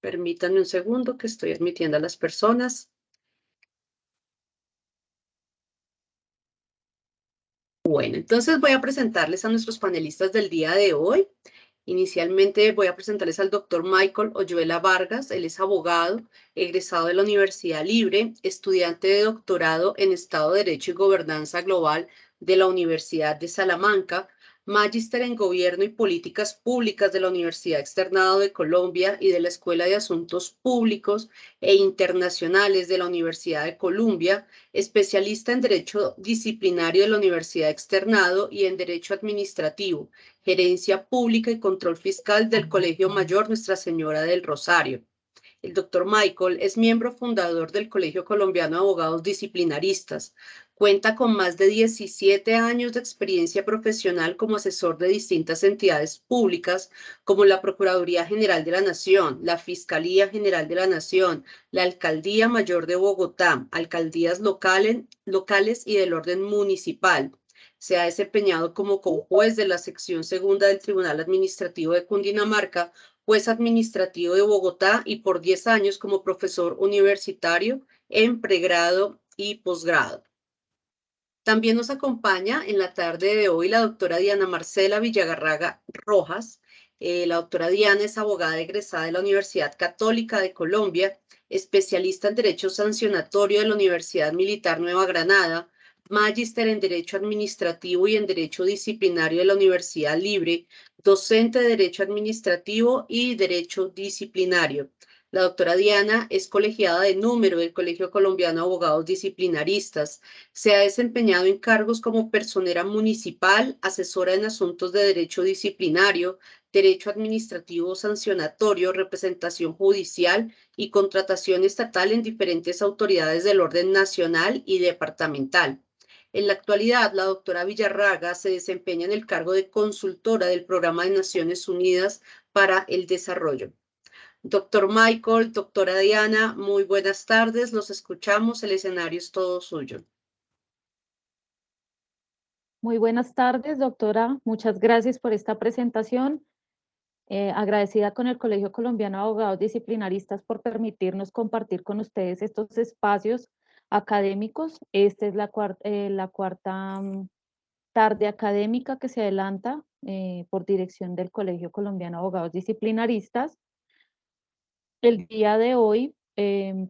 Permítanme un segundo que estoy admitiendo a las personas. Bueno, entonces voy a presentarles a nuestros panelistas del día de hoy. Inicialmente voy a presentarles al doctor Michael Oyuela Vargas. Él es abogado, egresado de la Universidad Libre, estudiante de doctorado en Estado de Derecho y Gobernanza Global de la Universidad de Salamanca, magíster en Gobierno y Políticas Públicas de la Universidad Externado de Colombia y de la Escuela de Asuntos Públicos e Internacionales de la Universidad de Columbia, especialista en Derecho Disciplinario de la Universidad Externado y en Derecho Administrativo, Gerencia Pública y Control Fiscal del Colegio Mayor Nuestra Señora del Rosario. El doctor Michael es miembro fundador del Colegio Colombiano de Abogados Disciplinaristas. Cuenta con más de 17 años de experiencia profesional como asesor de distintas entidades públicas, como la Procuraduría General de la Nación, la Fiscalía General de la Nación, la Alcaldía Mayor de Bogotá, alcaldías locales y del orden municipal. Se ha desempeñado como conjuez de la sección segunda del Tribunal Administrativo de Cundinamarca, juez administrativo de Bogotá y por 10 años como profesor universitario en pregrado y posgrado. También nos acompaña en la tarde de hoy la doctora Diana Marcela Villagarraga Rojas. La doctora Diana es abogada egresada de la Universidad Católica de Colombia, especialista en Derecho Sancionatorio de la Universidad Militar Nueva Granada, magíster en Derecho Administrativo y en Derecho Disciplinario de la Universidad Libre, docente de Derecho Administrativo y Derecho Disciplinario. La doctora Diana es colegiada de número del Colegio Colombiano de Abogados Disciplinaristas. Se ha desempeñado en cargos como personera municipal, asesora en asuntos de derecho disciplinario, derecho administrativo sancionatorio, representación judicial y contratación estatal en diferentes autoridades del orden nacional y departamental. En la actualidad, la doctora Villarraga se desempeña en el cargo de consultora del Programa de Naciones Unidas para el Desarrollo. Doctor Michael, doctora Diana, muy buenas tardes, los escuchamos, el escenario es todo suyo. Muy buenas tardes, doctora. Muchas gracias por esta presentación. Agradecida con el Colegio Colombiano de Abogados Disciplinaristas por permitirnos compartir con ustedes estos espacios académicos. Esta es la cuarta tarde académica que se adelanta por dirección del Colegio Colombiano de Abogados Disciplinaristas. El día de hoy,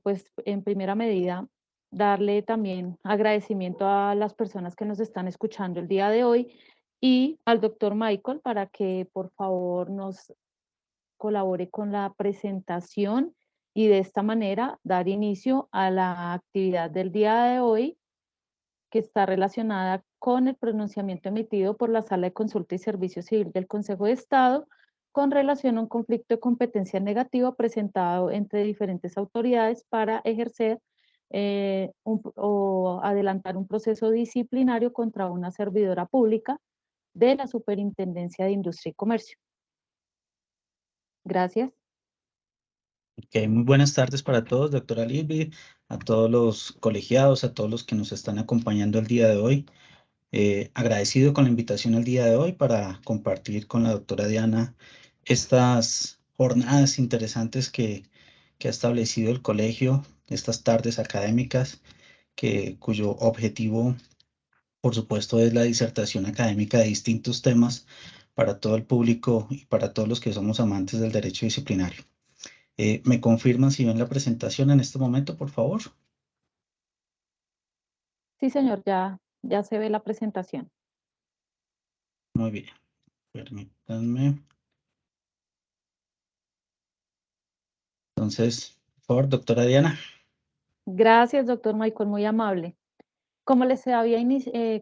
pues en primera medida, darle también agradecimiento a las personas que nos están escuchando el día de hoy y al doctor Michael para que por favor nos colabore con la presentación y de esta manera dar inicio a la actividad del día de hoy que está relacionada con el pronunciamiento emitido por la Sala de Consulta y Servicio Civil del Consejo de Estado con relación a un conflicto de competencia negativo presentado entre diferentes autoridades para ejercer o adelantar un proceso disciplinario contra una servidora pública de la Superintendencia de Industria y Comercio. Gracias. Okay, muy buenas tardes para todos, doctora Libby, a todos los colegiados, a todos los que nos están acompañando el día de hoy. Agradecido con la invitación el día de hoy para compartir con la doctora Diana estas jornadas interesantes que ha establecido el colegio, estas tardes académicas, cuyo objetivo, por supuesto, es la disertación académica de distintos temas para todo el público y para todos los que somos amantes del derecho disciplinario. ¿Me confirman si ven la presentación en este momento, por favor? Sí, señor, ya se ve la presentación. Muy bien, permítanme. Entonces, por favor, doctora Diana. Gracias, doctor Michael, muy amable. Como les había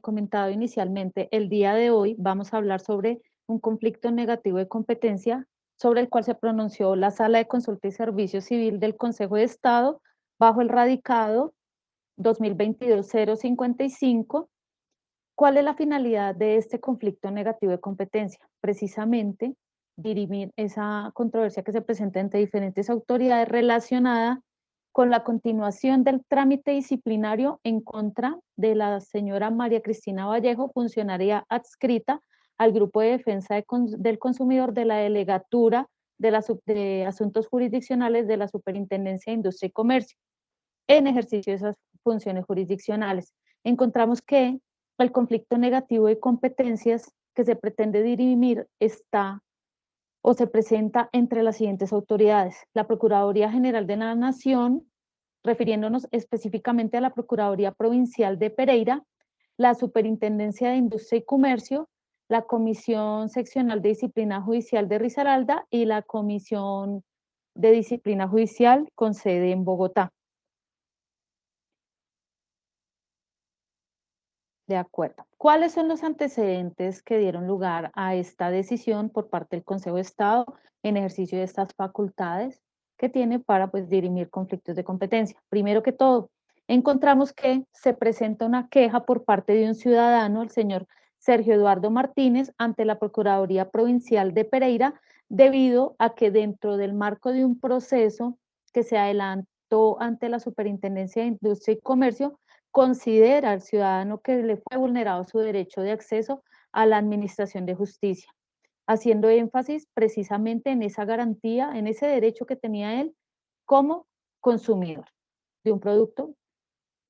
comentado inicialmente, el día de hoy vamos a hablar sobre un conflicto negativo de competencia sobre el cual se pronunció la Sala de Consulta y Servicio Civil del Consejo de Estado bajo el radicado 2022-055. ¿Cuál es la finalidad de este conflicto negativo de competencia? Precisamente dirimir esa controversia que se presenta entre diferentes autoridades relacionada con la continuación del trámite disciplinario en contra de la señora María Cristina Vallejo, funcionaria adscrita al Grupo de Defensa del Consumidor de la Delegatura de Asuntos Jurisdiccionales de la Superintendencia de Industria y Comercio en ejercicio de esas funciones jurisdiccionales. Encontramos que el conflicto negativo de competencias que se pretende dirimir está o se presenta entre las siguientes autoridades: la Procuraduría General de la Nación, refiriéndonos específicamente a la Procuraduría Provincial de Pereira, la Superintendencia de Industria y Comercio, la Comisión Seccional de Disciplina Judicial de Risaralda y la Comisión de Disciplina Judicial con sede en Bogotá. De acuerdo. ¿Cuáles son los antecedentes que dieron lugar a esta decisión por parte del Consejo de Estado en ejercicio de estas facultades que tiene para dirimir conflictos de competencia? Primero que todo, encontramos que se presenta una queja por parte de un ciudadano, el señor Sergio Eduardo Martínez, ante la Procuraduría Provincial de Pereira, debido a que dentro del marco de un proceso que se adelantó ante la Superintendencia de Industria y Comercio, considera al ciudadano que le fue vulnerado su derecho de acceso a la administración de justicia, haciendo énfasis precisamente en esa garantía, en ese derecho que tenía él como consumidor de un producto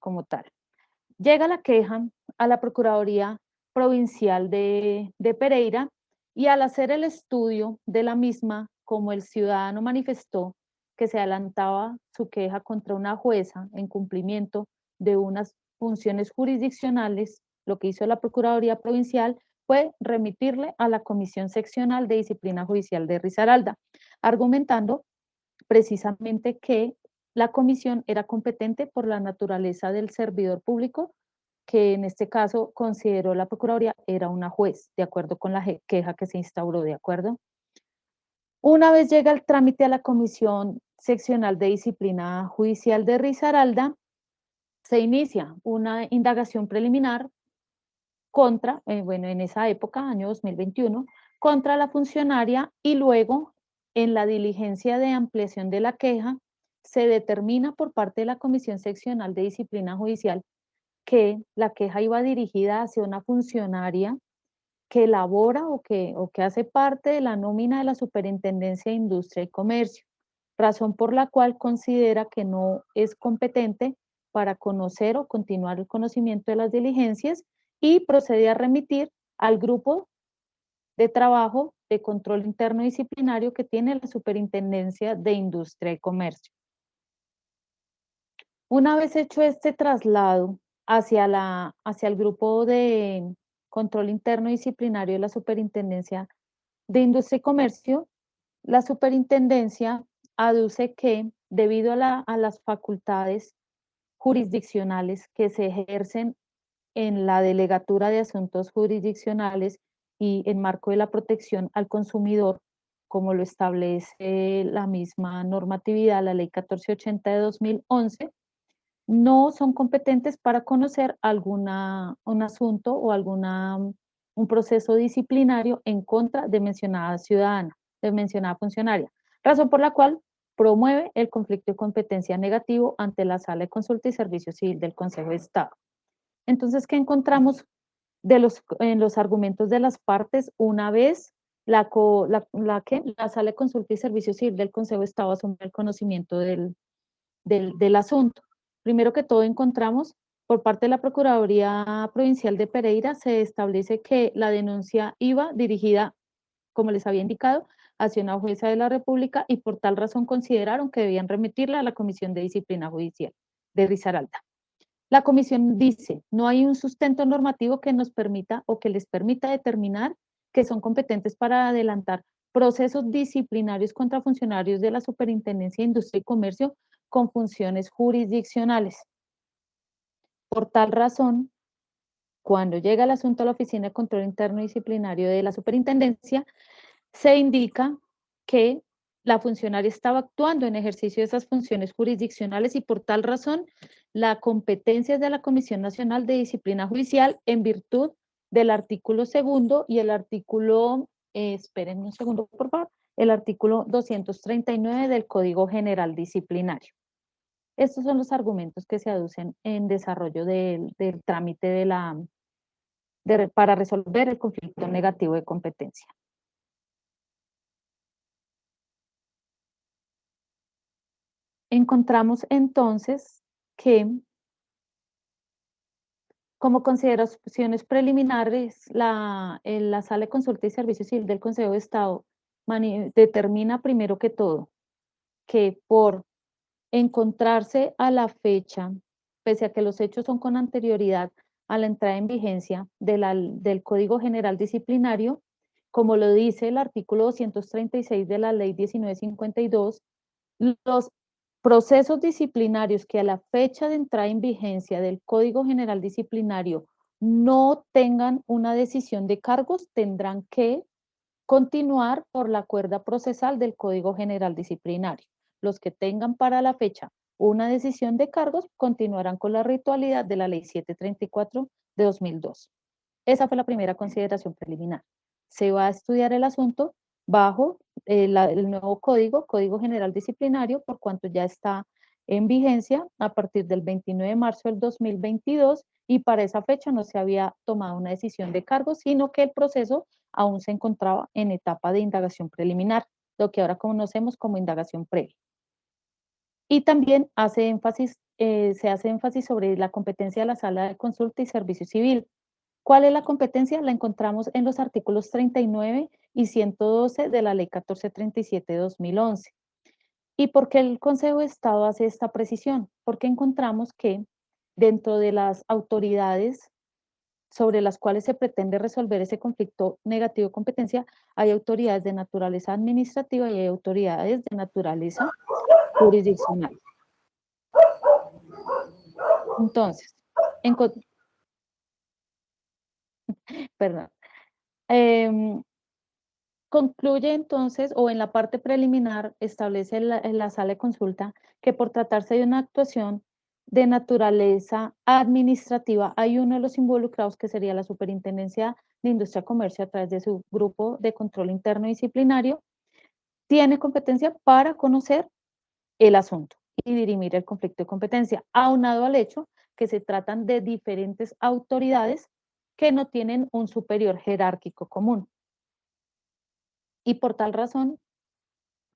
como tal. Llega la queja a la Procuraduría Provincial de Pereira y al hacer el estudio de la misma, como el ciudadano manifestó que se adelantaba su queja contra una jueza en cumplimiento de unas funciones jurisdiccionales, lo que hizo la Procuraduría Provincial fue remitirle a la Comisión Seccional de Disciplina Judicial de Risaralda, argumentando precisamente que la comisión era competente por la naturaleza del servidor público, que en este caso consideró la Procuraduría era una juez, de acuerdo con la queja que se instauró, ¿de acuerdo? Una vez llega el trámite a la Comisión Seccional de Disciplina Judicial de Risaralda, se inicia una indagación preliminar contra, en esa época, año 2021, contra la funcionaria, y luego, en la diligencia de ampliación de la queja, se determina por parte de la Comisión Seccional de Disciplina Judicial que la queja iba dirigida hacia una funcionaria que elabora o que hace parte de la nómina de la Superintendencia de Industria y Comercio, razón por la cual considera que no es competente para conocer o continuar el conocimiento de las diligencias y procede a remitir al grupo de trabajo de control interno disciplinario que tiene la Superintendencia de Industria y Comercio. Una vez hecho este traslado hacia el grupo de control interno disciplinario de la Superintendencia de Industria y Comercio, la superintendencia aduce que debido a las facultades jurisdiccionales que se ejercen en la Delegatura de Asuntos Jurisdiccionales y en marco de la protección al consumidor, como lo establece la misma normatividad, la Ley 1480 de 2011, no son competentes para conocer un asunto o un proceso disciplinario en contra de mencionada ciudadana, de mencionada funcionaria, razón por la cual promueve el conflicto de competencia negativo ante la Sala de Consulta y Servicio Civil del Consejo de Estado. Entonces, ¿qué encontramos en los argumentos de las partes una vez la Sala de Consulta y Servicio Civil del Consejo de Estado asume el conocimiento del asunto? Primero que todo, encontramos por parte de la Procuraduría Provincial de Pereira, se establece que la denuncia iba dirigida, como les había indicado, hacia una jueza de la República, y por tal razón consideraron que debían remitirla a la Comisión de Disciplina Judicial de Risaralda. La comisión dice: no hay un sustento normativo que nos permita o que les permita determinar que son competentes para adelantar procesos disciplinarios contra funcionarios de la Superintendencia de Industria y Comercio con funciones jurisdiccionales. Por tal razón, cuando llega el asunto a la Oficina de Control Interno Disciplinario de la Superintendencia, se indica que la funcionaria estaba actuando en ejercicio de esas funciones jurisdiccionales, y por tal razón la competencia es de la Comisión Nacional de Disciplina Judicial en virtud del artículo 2 y el artículo, espérenme un segundo por favor, el artículo 239 del Código General Disciplinario. Estos son los argumentos que se aducen en desarrollo del trámite para resolver el conflicto negativo de competencia. encontramos entonces que como consideraciones preliminares, la Sala de Consulta y Servicio Civil del Consejo de Estado determina primero que todo que por encontrarse a la fecha, pese a que los hechos son con anterioridad a la entrada en vigencia del Código General Disciplinario, como lo dice el artículo 236 de la Ley 1952, los procesos disciplinarios que a la fecha de entrada en vigencia del Código General Disciplinario no tengan una decisión de cargos tendrán que continuar por la cuerda procesal del Código General Disciplinario. Los que tengan para la fecha una decisión de cargos continuarán con la ritualidad de la Ley 734 de 2002. Esa fue la primera consideración preliminar. Se va a estudiar el asunto bajo el nuevo Código General Disciplinario, por cuanto ya está en vigencia a partir del 29 de marzo del 2022 y para esa fecha no se había tomado una decisión de cargo, sino que el proceso aún se encontraba en etapa de indagación preliminar, lo que ahora conocemos como indagación previa. Y también se hace énfasis sobre la competencia de la Sala de Consulta y Servicio Civil. ¿Cuál es la competencia? La encontramos en los artículos 39 y 112 de la Ley 1437 de 2011. ¿Y por qué el Consejo de Estado hace esta precisión? Porque encontramos que dentro de las autoridades sobre las cuales se pretende resolver ese conflicto negativo de competencia, hay autoridades de naturaleza administrativa y hay autoridades de naturaleza jurisdiccional. Entonces, perdón. Concluye entonces, o en la parte preliminar, establece la Sala de Consulta que por tratarse de una actuación de naturaleza administrativa, hay uno de los involucrados que sería la Superintendencia de Industria y Comercio a través de su grupo de control interno disciplinario, tiene competencia para conocer el asunto y dirimir el conflicto de competencia, aunado al hecho que se tratan de diferentes autoridades que no tienen un superior jerárquico común. Y por tal razón,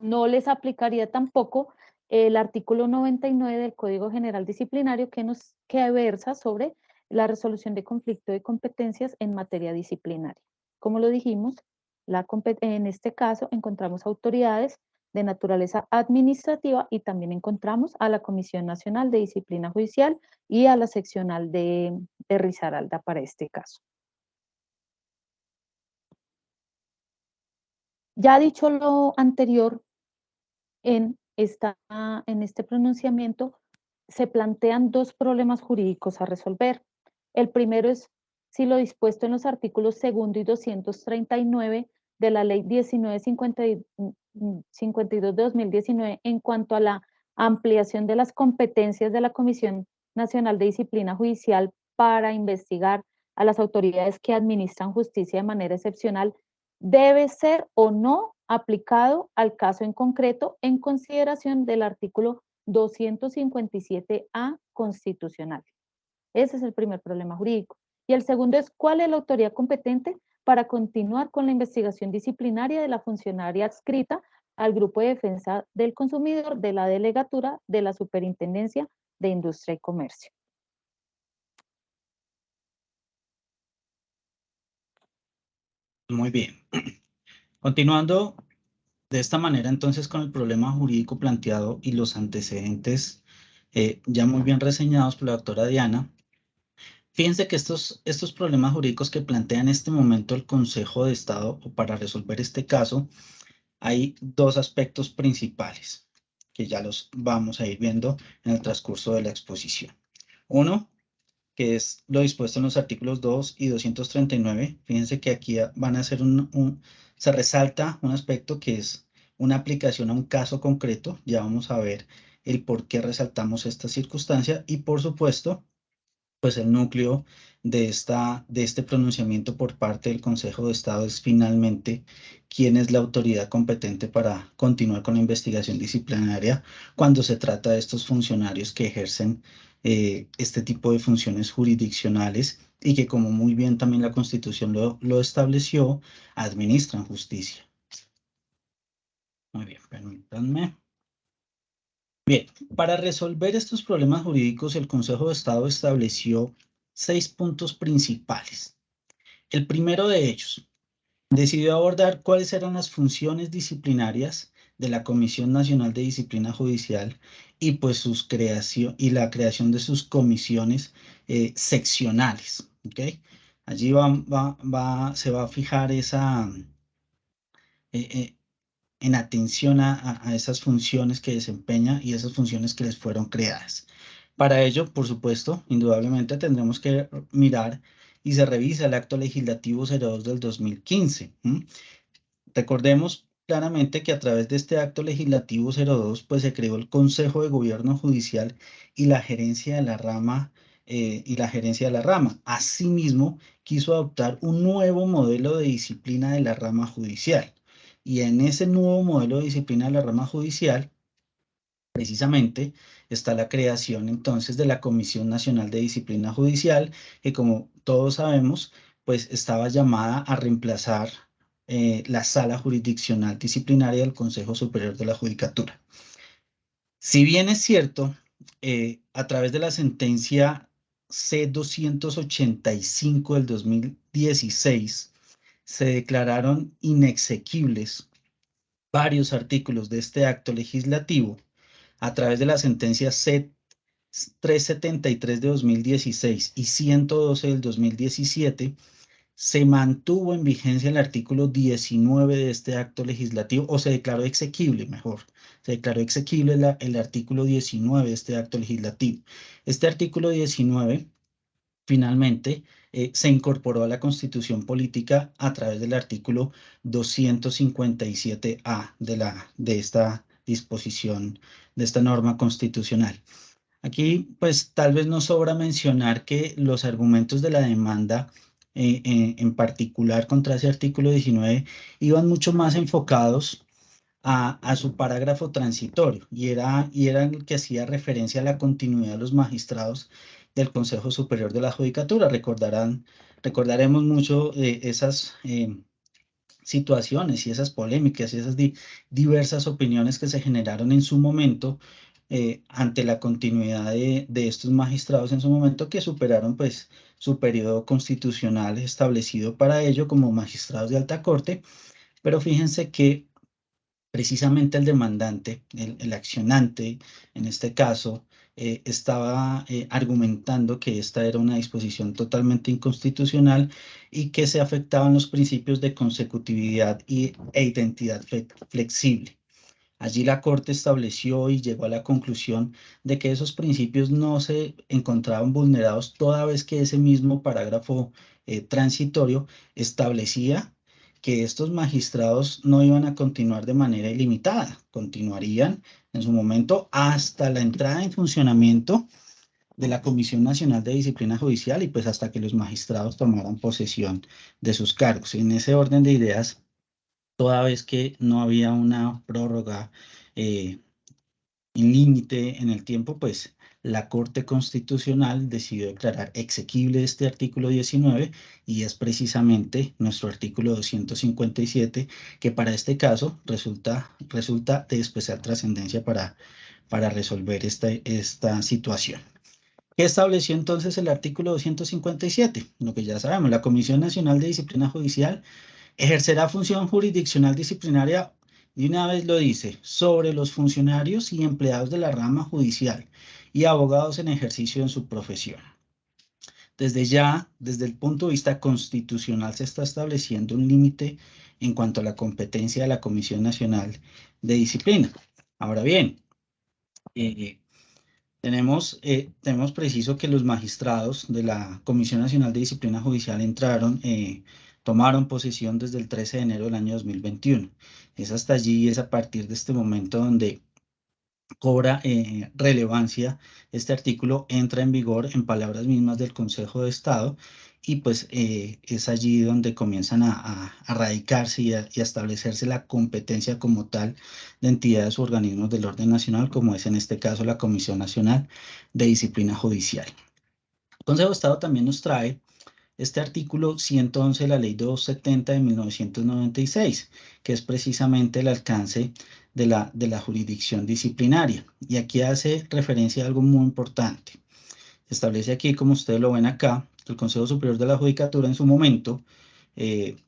no les aplicaría tampoco el artículo 99 del Código General Disciplinario que versa sobre la resolución de conflicto de competencias en materia disciplinaria. Como lo dijimos, en este caso encontramos autoridades de naturaleza administrativa y también encontramos a la Comisión Nacional de Disciplina Judicial y a la seccional de Risaralda para este caso. Ya dicho lo anterior, en este pronunciamiento se plantean dos problemas jurídicos a resolver. El primero es si lo dispuesto en los artículos 2 y 239 de la Ley 1952 de 2019 en cuanto a la ampliación de las competencias de la Comisión Nacional de Disciplina Judicial para investigar a las autoridades que administran justicia de manera excepcional, debe ser o no aplicado al caso en concreto en consideración del artículo 257A constitucional. Ese es el primer problema jurídico. Y el segundo es cuál es la autoridad competente para continuar con la investigación disciplinaria de la funcionaria adscrita al Grupo de Defensa del Consumidor de la Delegatura de la Superintendencia de Industria y Comercio. Muy bien. Continuando de esta manera, entonces, con el problema jurídico planteado y los antecedentes ya muy bien reseñados por la doctora Diana, fíjense que estos problemas jurídicos que plantea en este momento el Consejo de Estado o para resolver este caso, hay dos aspectos principales que ya los vamos a ir viendo en el transcurso de la exposición. Uno, que es lo dispuesto en los artículos 2 y 239. Fíjense que aquí van a hacer se resalta un aspecto que es una aplicación a un caso concreto. Ya vamos a ver el por qué resaltamos esta circunstancia y, por supuesto, pues el núcleo de este pronunciamiento por parte del Consejo de Estado es finalmente quién es la autoridad competente para continuar con la investigación disciplinaria cuando se trata de estos funcionarios que ejercen este tipo de funciones jurisdiccionales y que, como muy bien también la Constitución lo estableció, administran justicia. Muy bien, permítanme. Bien, para resolver estos problemas jurídicos, el Consejo de Estado estableció 6 puntos principales. El primero de ellos, decidió abordar cuáles eran las funciones disciplinarias de la Comisión Nacional de Disciplina Judicial y pues la creación de sus comisiones seccionales, ¿ok? Allí se va a fijar eh, en atención a esas funciones que desempeña y esas funciones que les fueron creadas. Para ello, por supuesto, indudablemente tendremos que mirar y se revisa el acto legislativo 02 del 2015. Recordemos claramente que a través de este acto legislativo 02, pues se creó el Consejo de Gobierno Judicial y la gerencia de la rama. Asimismo, quiso adoptar un nuevo modelo de disciplina de la rama judicial. Y en ese nuevo modelo de disciplina de la rama judicial, precisamente, está la creación entonces de la Comisión Nacional de Disciplina Judicial, que como todos sabemos, pues estaba llamada a reemplazar la Sala Jurisdiccional Disciplinaria del Consejo Superior de la Judicatura. Si bien es cierto, a través de la sentencia C-285 del 2016, se declararon inexequibles varios artículos de este acto legislativo. A través de la sentencia C-373 de 2016 y 112 del 2017, se mantuvo en vigencia el artículo 19 de este acto legislativo, o se declaró exequible, mejor. Se declaró exequible el artículo 19 de este acto legislativo. Este artículo 19, finalmente, se incorporó a la Constitución Política a través del artículo 257A de esta disposición, de esta norma constitucional. Aquí, pues, tal vez nos sobra mencionar que los argumentos de la demanda, en particular contra ese artículo 19, iban mucho más enfocados a su parágrafo transitorio y era el que hacía referencia a la continuidad de los magistrados del Consejo Superior de la Judicatura. Recordaremos mucho esas situaciones y esas polémicas y esas diversas opiniones que se generaron en su momento ante la continuidad de estos magistrados en su momento, que superaron pues su periodo constitucional establecido para ello como magistrados de alta corte. Pero fíjense que precisamente el demandante, el accionante, en este caso, estaba argumentando que esta era una disposición totalmente inconstitucional y que se afectaban los principios de consecutividad e identidad flexible. Allí la Corte estableció y llegó a la conclusión de que esos principios no se encontraban vulnerados, toda vez que ese mismo parágrafo transitorio establecía que estos magistrados no iban a continuar de manera ilimitada, continuarían en su momento hasta la entrada en funcionamiento de la Comisión Nacional de Disciplina Judicial y pues hasta que los magistrados tomaran posesión de sus cargos. En ese orden de ideas, toda vez que no había una prórroga límite en el tiempo, pues la Corte Constitucional decidió declarar exequible este artículo 19 y es precisamente nuestro artículo 257 que para este caso resulta de especial trascendencia para resolver esta situación. ¿Qué estableció entonces el artículo 257? Lo que ya sabemos, la Comisión Nacional de Disciplina Judicial ejercerá función jurisdiccional disciplinaria, y una vez lo dice, sobre los funcionarios y empleados de la rama judicial y abogados en ejercicio en su profesión. Desde el punto de vista constitucional, se está estableciendo un límite en cuanto a la competencia de la Comisión Nacional de Disciplina. Ahora bien, tenemos preciso que los magistrados de la Comisión Nacional de Disciplina Judicial tomaron posesión desde el 13 de enero del año 2021. Es hasta allí, es a partir de este momento donde cobra relevancia este artículo, entra en vigor en palabras mismas del Consejo de Estado y pues es allí donde comienzan a radicarse y a establecerse la competencia como tal de entidades o organismos del orden nacional, como es en este caso la Comisión Nacional de Disciplina Judicial. El Consejo de Estado también nos trae este artículo 111 de la Ley 270 de 1996, que es precisamente el alcance de la jurisdicción disciplinaria. Y aquí hace referencia a algo muy importante. Establece aquí, como ustedes lo ven acá, que el Consejo Superior de la Judicatura en su momento,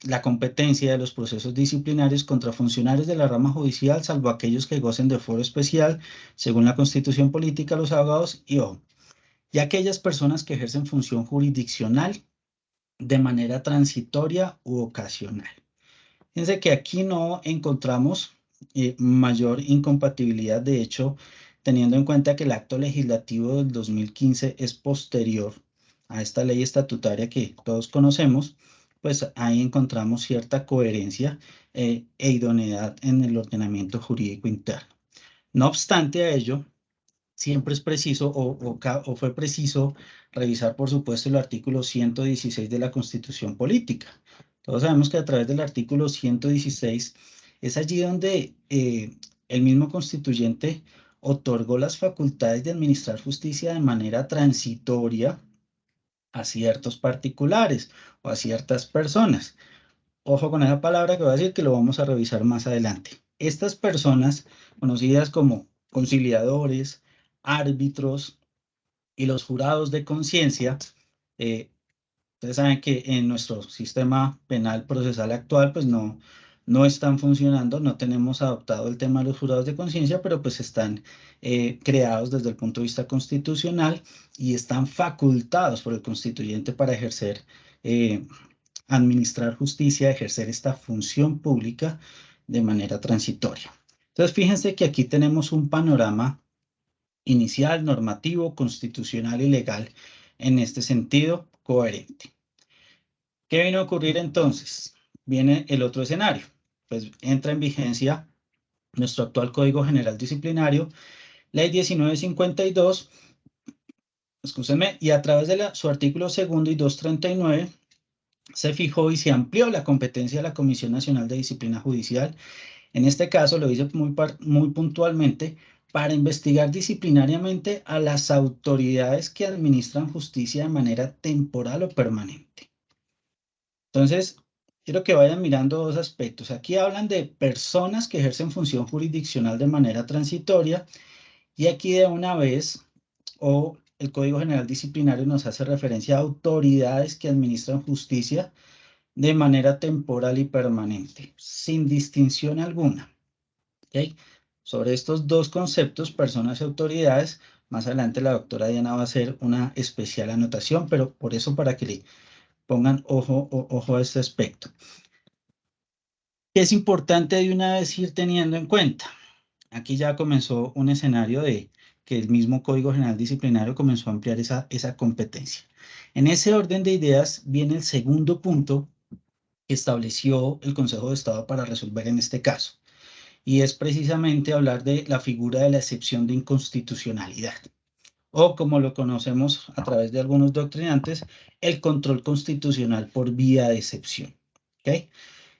la competencia de los procesos disciplinarios contra funcionarios de la rama judicial, salvo aquellos que gocen de foro especial, según la Constitución Política, los abogados y aquellas personas que ejercen función jurisdiccional de manera transitoria u ocasional. Fíjense que aquí no encontramos mayor incompatibilidad. De hecho, teniendo en cuenta que el acto legislativo del 2015 es posterior a esta ley estatutaria que todos conocemos, pues ahí encontramos cierta coherencia e idoneidad en el ordenamiento jurídico interno. No obstante a ello, siempre es preciso o fue preciso revisar, por supuesto, el artículo 116 de la Constitución Política. Todos sabemos que a través del artículo 116 es allí donde el mismo constituyente otorgó las facultades de administrar justicia de manera transitoria a ciertos particulares o a ciertas personas. Ojo con esa palabra que voy a decir, que lo vamos a revisar más adelante. Estas personas, conocidas como conciliadores, árbitros y los jurados de conciencia, ustedes saben que en nuestro sistema penal procesal actual pues no están funcionando, no tenemos adoptado el tema de los jurados de conciencia, pero pues están creados desde el punto de vista constitucional y están facultados por el constituyente para ejercer, administrar justicia, ejercer esta función pública de manera transitoria. Entonces fíjense que aquí tenemos un panorama inicial, normativo, constitucional y legal en este sentido coherente. ¿Qué viene a ocurrir entonces? Viene el otro escenario. Pues entra en vigencia nuestro actual Código General Disciplinario, Ley 1952, excúsenme, y a través de su artículo 2º y 239 se fijó y se amplió la competencia de la Comisión Nacional de Disciplina Judicial. En este caso, lo dice muy puntualmente, para investigar disciplinariamente a las autoridades que administran justicia de manera temporal o permanente. Entonces, quiero que vayan mirando dos aspectos. Aquí hablan de personas que ejercen función jurisdiccional de manera transitoria y aquí de una vez, el Código General Disciplinario nos hace referencia a autoridades que administran justicia de manera temporal y permanente, sin distinción alguna. ¿Okay? Sobre estos dos conceptos, personas y autoridades, más adelante la doctora Diana va a hacer una especial anotación, pero por eso para que le pongan ojo a este aspecto. ¿Qué es importante de una vez ir teniendo en cuenta? Aquí ya comenzó un escenario de que el mismo Código General Disciplinario comenzó a ampliar esa competencia. En ese orden de ideas viene el segundo punto que estableció el Consejo de Estado para resolver en este caso, y es precisamente hablar de la figura de la excepción de inconstitucionalidad, o como lo conocemos a través de algunos doctrinantes, el control constitucional por vía de excepción. ¿Okay?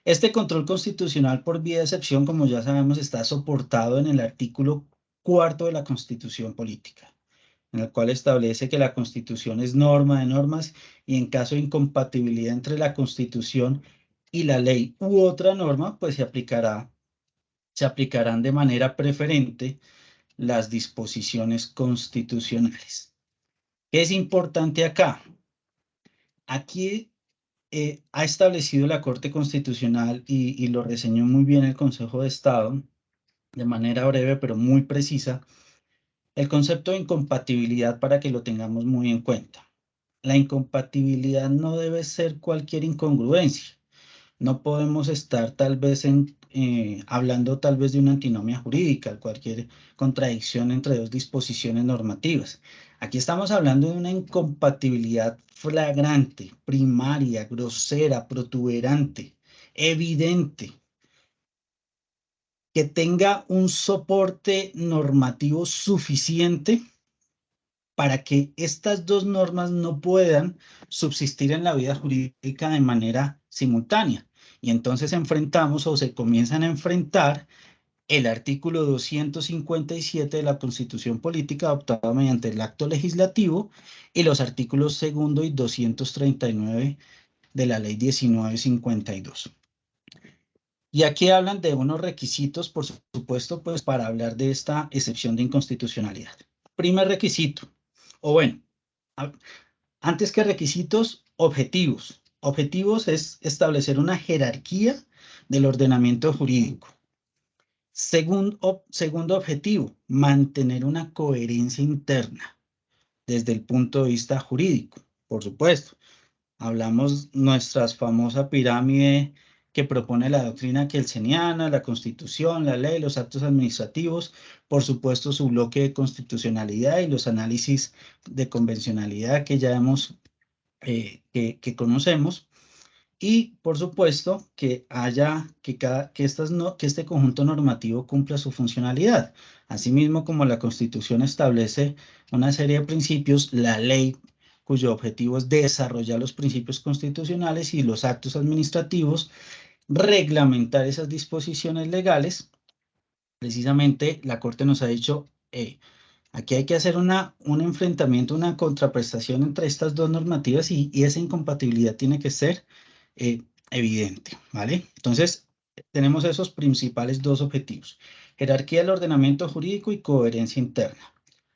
Este control constitucional por vía de excepción, como ya sabemos, está soportado en el artículo 4º de la Constitución Política, en el cual establece que la Constitución es norma de normas y en caso de incompatibilidad entre la Constitución y la ley u otra norma, pues se aplicarán de manera preferente las disposiciones constitucionales. ¿Qué es importante acá? Aquí ha establecido la Corte Constitucional y lo reseñó muy bien el Consejo de Estado, de manera breve pero muy precisa, el concepto de incompatibilidad para que lo tengamos muy en cuenta. La incompatibilidad no debe ser cualquier incongruencia. No podemos estar tal vez hablando tal vez de una antinomia jurídica, cualquier contradicción entre dos disposiciones normativas. Aquí estamos hablando de una incompatibilidad flagrante, primaria, grosera, protuberante, evidente, que tenga un soporte normativo suficiente para que estas dos normas no puedan subsistir en la vida jurídica de manera simultánea. Y entonces enfrentamos o se comienzan a enfrentar el artículo 257 de la Constitución Política adoptado mediante el acto legislativo y los artículos 2º y 239 de la Ley 1952. Y aquí hablan de unos requisitos, por supuesto, pues para hablar de esta excepción de inconstitucionalidad. Primer requisito, o bueno, antes que requisitos, objetivos. Objetivos es establecer una jerarquía del ordenamiento jurídico. Segundo objetivo, mantener una coherencia interna desde el punto de vista jurídico, por supuesto. Hablamos nuestra famosa pirámide que propone la doctrina kelseniana, la Constitución, la ley, los actos administrativos, por supuesto su bloque de constitucionalidad y los análisis de convencionalidad que ya hemos, que conocemos. Y, por supuesto, que este conjunto normativo cumpla su funcionalidad. Asimismo, como la Constitución establece una serie de principios, la ley, cuyo objetivo es desarrollar los principios constitucionales y los actos administrativos, reglamentar esas disposiciones legales. Precisamente, la Corte nos ha dicho, aquí hay que hacer un enfrentamiento, una contraprestación entre estas dos normativas y esa incompatibilidad tiene que ser evidente, ¿vale? Entonces, tenemos esos principales dos objetivos: jerarquía del ordenamiento jurídico y coherencia interna.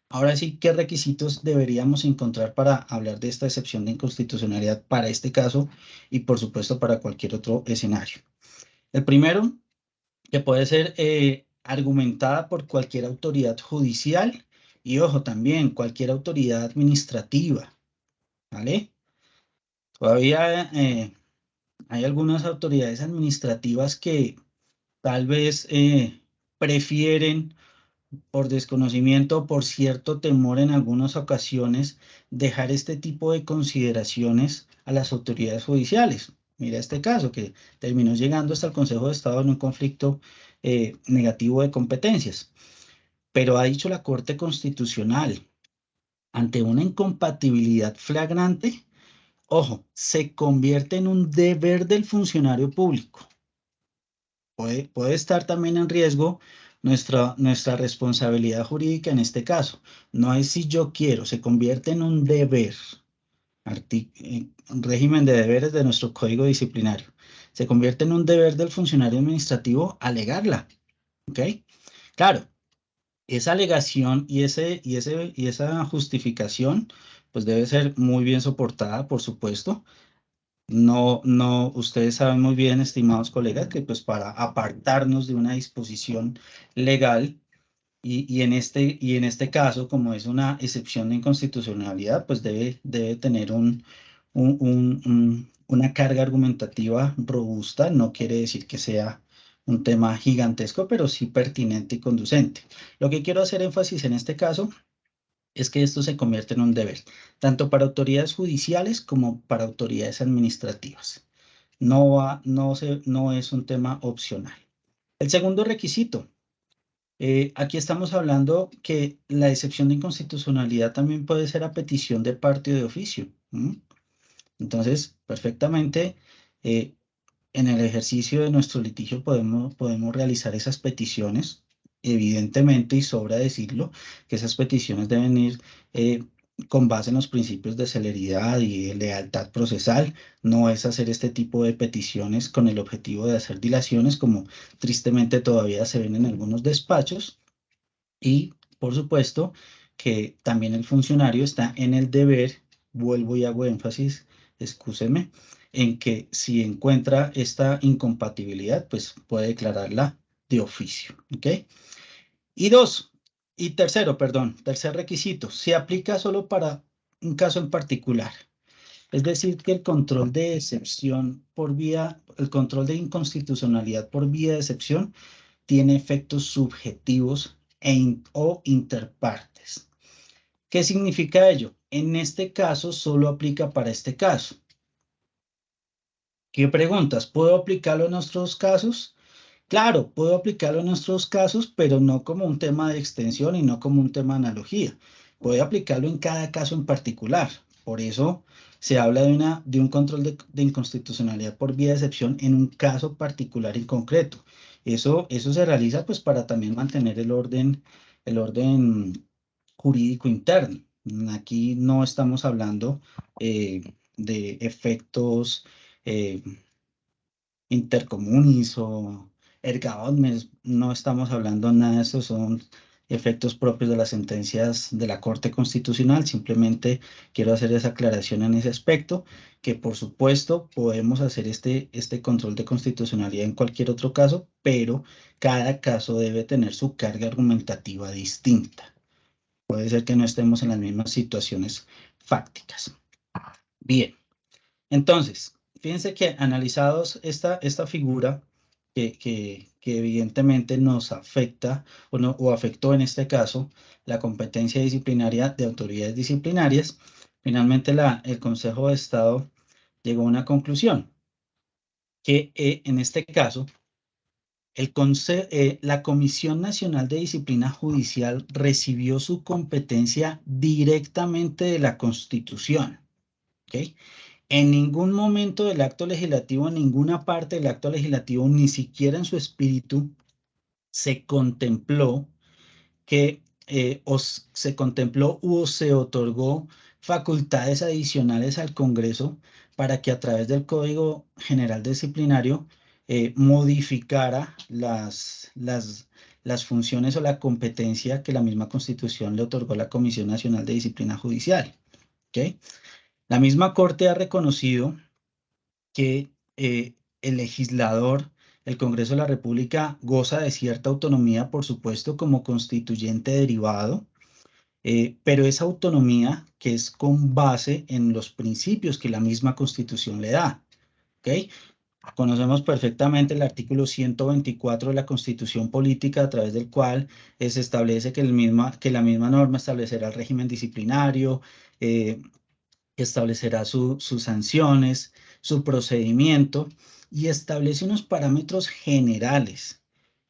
Ahora sí, ¿qué requisitos deberíamos encontrar para hablar de esta excepción de inconstitucionalidad para este caso y, por supuesto, para cualquier otro escenario? El primero, que puede ser argumentada por cualquier autoridad judicial y, ojo, también cualquier autoridad administrativa, ¿vale? Todavía hay algunas autoridades administrativas que tal vez prefieren, por desconocimiento o por cierto temor en algunas ocasiones, dejar este tipo de consideraciones a las autoridades judiciales. Mira este caso que terminó llegando hasta el Consejo de Estado en un conflicto negativo de competencias. Pero ha dicho la Corte Constitucional, ante una incompatibilidad flagrante, ojo, se convierte en un deber del funcionario público. Puede estar también en riesgo nuestra responsabilidad jurídica en este caso. No es si yo quiero, se convierte en un deber. Régimen de deberes de nuestro Código Disciplinario. Se convierte en un deber del funcionario administrativo alegarla. ¿Ok? Claro, esa alegación y esa justificación pues debe ser muy bien soportada, por supuesto. No, ustedes saben muy bien, estimados colegas, que pues para apartarnos de una disposición legal y en este caso, como es una excepción de inconstitucionalidad, pues debe tener una carga argumentativa robusta. No quiere decir que sea un tema gigantesco, pero sí pertinente y conducente. Lo que quiero hacer énfasis en este caso es que esto se convierte en un deber, tanto para autoridades judiciales como para autoridades administrativas. No es un tema opcional. El segundo requisito. Aquí estamos hablando que la excepción de inconstitucionalidad también puede ser a petición de parte o de oficio. Entonces, perfectamente, en el ejercicio de nuestro litigio podemos realizar esas peticiones. Evidentemente, y sobra decirlo, que esas peticiones deben ir con base en los principios de celeridad y de lealtad procesal. No es hacer este tipo de peticiones con el objetivo de hacer dilaciones, como tristemente todavía se ven en algunos despachos. Y, por supuesto, que también el funcionario está en el deber, vuelvo y hago énfasis, excúsenme, en que si encuentra esta incompatibilidad, pues puede declararla de oficio, ¿ok? Tercer requisito, se aplica solo para un caso en particular. Es decir, que el control de excepción el control de inconstitucionalidad por vía de excepción tiene efectos subjetivos o interpartes. ¿Qué significa ello? En este caso solo aplica para este caso. ¿Qué preguntas? ¿Puedo aplicarlo en nuestros casos? Claro, puedo aplicarlo en nuestros casos, pero no como un tema de extensión y no como un tema de analogía. Puedo aplicarlo en cada caso en particular. Por eso se habla de un control de inconstitucionalidad por vía de excepción en un caso particular y concreto. Eso se realiza pues para también mantener el orden jurídico interno. Aquí no estamos hablando de efectos intercomunis o erga omnes, no estamos hablando nada de eso, son efectos propios de las sentencias de la Corte Constitucional. Simplemente quiero hacer esa aclaración en ese aspecto, que por supuesto podemos hacer este control de constitucionalidad en cualquier otro caso, pero cada caso debe tener su carga argumentativa distinta. Puede ser que no estemos en las mismas situaciones fácticas. Bien, entonces, fíjense que analizados esta figura que evidentemente nos afecta o afectó en este caso la competencia disciplinaria de autoridades disciplinarias, finalmente el Consejo de Estado llegó a una conclusión, que en este caso la Comisión Nacional de Disciplina Judicial recibió su competencia directamente de la Constitución, ¿ok? En ningún momento del acto legislativo, en ninguna parte del acto legislativo, ni siquiera en su espíritu, se contempló o se otorgó facultades adicionales al Congreso para que a través del Código General Disciplinario modificara las funciones o la competencia que la misma Constitución le otorgó a la Comisión Nacional de Disciplina Judicial. ¿Okay? La misma Corte ha reconocido que el legislador, el Congreso de la República, goza de cierta autonomía, por supuesto, como constituyente derivado, pero esa autonomía que es con base en los principios que la misma Constitución le da. ¿Okay? Conocemos perfectamente el artículo 124 de la Constitución Política, a través del cual se establece que la misma norma establecerá el régimen disciplinario, establecerá sus sanciones, su procedimiento y establece unos parámetros generales.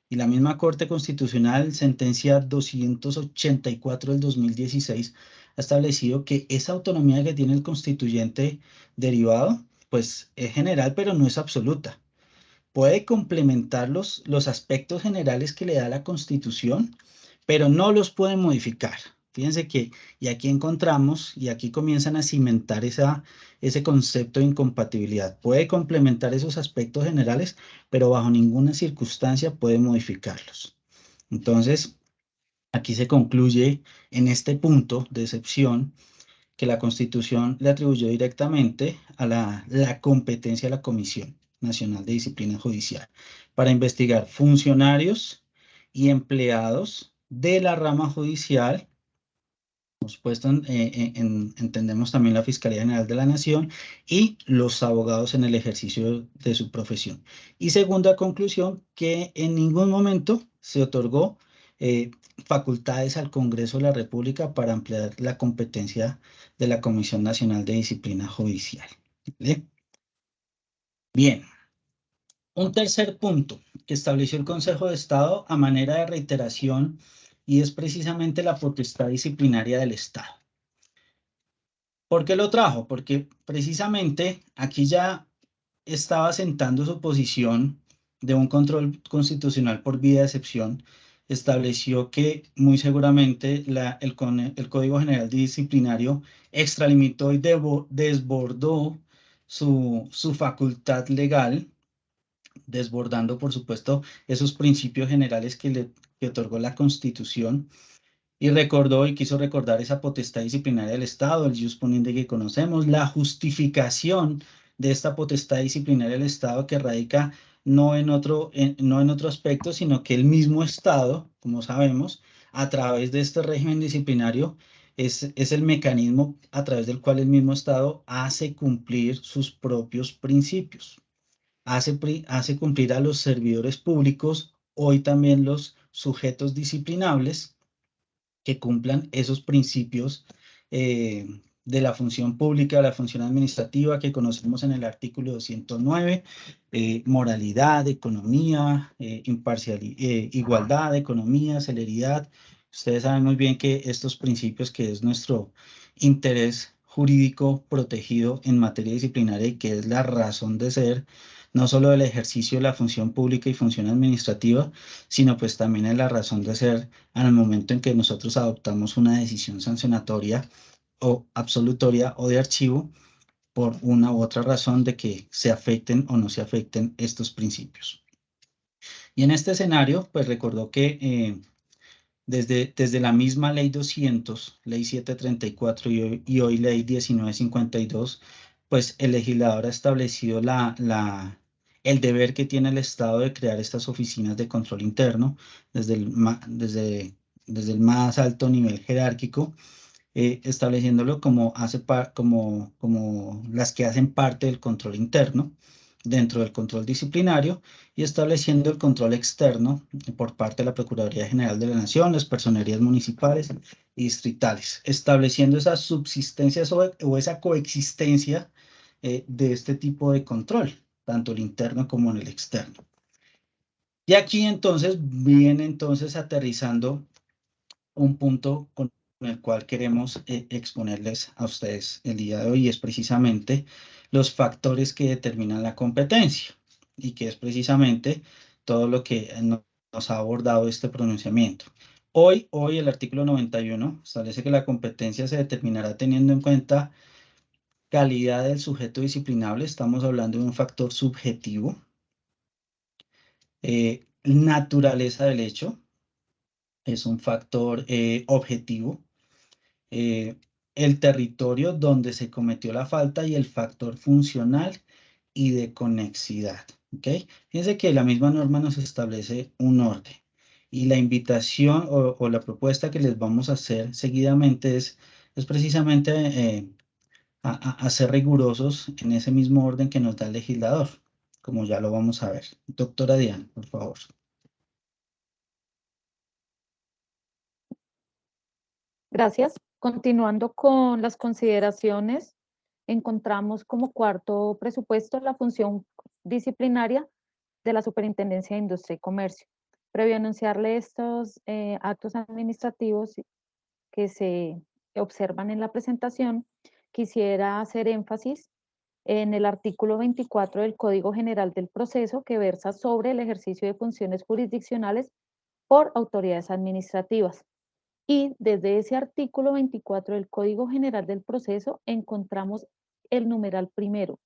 Y la misma Corte Constitucional, sentencia 284 del 2016, ha establecido que esa autonomía que tiene el constituyente derivado, pues es general, pero no es absoluta. Puede complementar los aspectos generales que le da la Constitución, pero no los puede modificar. Fíjense que, y aquí encontramos, y aquí comienzan a cimentar ese concepto de incompatibilidad. Puede complementar esos aspectos generales, pero bajo ninguna circunstancia puede modificarlos. Entonces, aquí se concluye en este punto de excepción que la Constitución le atribuyó directamente a la competencia de la Comisión Nacional de Disciplina Judicial para investigar funcionarios y empleados de la rama judicial. Por supuesto, entendemos también la Fiscalía General de la Nación y los abogados en el ejercicio de su profesión. Y segunda conclusión, que en ningún momento se otorgó facultades al Congreso de la República para ampliar la competencia de la Comisión Nacional de Disciplina Judicial. Bien. Un tercer punto que estableció el Consejo de Estado a manera de reiteración, y es precisamente la potestad disciplinaria del Estado. ¿Por qué lo trajo? Porque precisamente aquí ya estaba sentando su posición de un control constitucional por vía de excepción. Estableció que muy seguramente el Código General Disciplinario extralimitó y desbordó su facultad legal, desbordando, por supuesto, esos principios generales que otorgó la Constitución, y recordó y quiso recordar esa potestad disciplinaria del Estado, el jus ponendi que conocemos, la justificación de esta potestad disciplinaria del Estado, que radica no en otro aspecto, sino que el mismo Estado, como sabemos, a través de este régimen disciplinario, es el mecanismo a través del cual el mismo Estado hace cumplir sus propios principios. Hace cumplir a los servidores públicos, hoy también los sujetos disciplinables, que cumplan esos principios de la función pública, la función administrativa que conocemos en el artículo 209, moralidad, economía, igualdad, economía, celeridad. Ustedes saben muy bien que estos principios, que es nuestro interés jurídico protegido en materia disciplinaria y que es la razón de ser, no solo del ejercicio de la función pública y función administrativa, sino pues también es la razón de ser en el momento en que nosotros adoptamos una decisión sancionatoria o absolutoria o de archivo, por una u otra razón de que se afecten o no se afecten estos principios. Y en este escenario, pues recordó que desde la misma Ley 200, Ley 734 y hoy Ley 1952, pues el legislador ha establecido el deber que tiene el Estado de crear estas oficinas de control interno desde el más alto nivel jerárquico, estableciéndolo como las que hacen parte del control interno dentro del control disciplinario y estableciendo el control externo por parte de la Procuraduría General de la Nación, las personerías municipales y distritales, estableciendo esa subsistencia o esa coexistencia de este tipo de control, tanto el interno como en el externo. Y aquí entonces viene aterrizando un punto con el cual queremos exponerles a ustedes el día de hoy, es precisamente los factores que determinan la competencia y que es precisamente todo lo que nos ha abordado este pronunciamiento. Hoy el artículo 91 establece que la competencia se determinará teniendo en cuenta calidad del sujeto disciplinable, estamos hablando de un factor subjetivo, naturaleza del hecho, es un factor objetivo, el territorio donde se cometió la falta y el factor funcional y de conexidad. ¿Okay? Fíjense que la misma norma nos establece un orden y la invitación o la propuesta que les vamos a hacer seguidamente es precisamente a ser rigurosos en ese mismo orden que nos da el legislador, como ya lo vamos a ver. Doctora Diana, por favor. Gracias. Continuando con las consideraciones, encontramos como cuarto presupuesto la función disciplinaria de la Superintendencia de Industria y Comercio. Previo a anunciarle estos actos administrativos que se observan en la presentación, quisiera hacer énfasis en el artículo 24 del Código General del Proceso, que versa sobre el ejercicio de funciones jurisdiccionales por autoridades administrativas. Y desde ese artículo 24 del Código General del Proceso encontramos el numeral primero,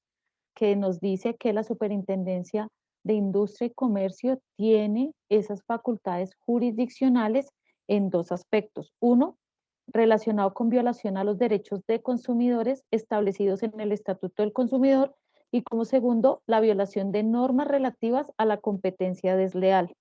que nos dice que la Superintendencia de Industria y Comercio tiene esas facultades jurisdiccionales en dos aspectos. Uno, relacionado con violación a los derechos de consumidores establecidos en el Estatuto del Consumidor, y como segundo, la violación de normas relativas a la competencia desleal.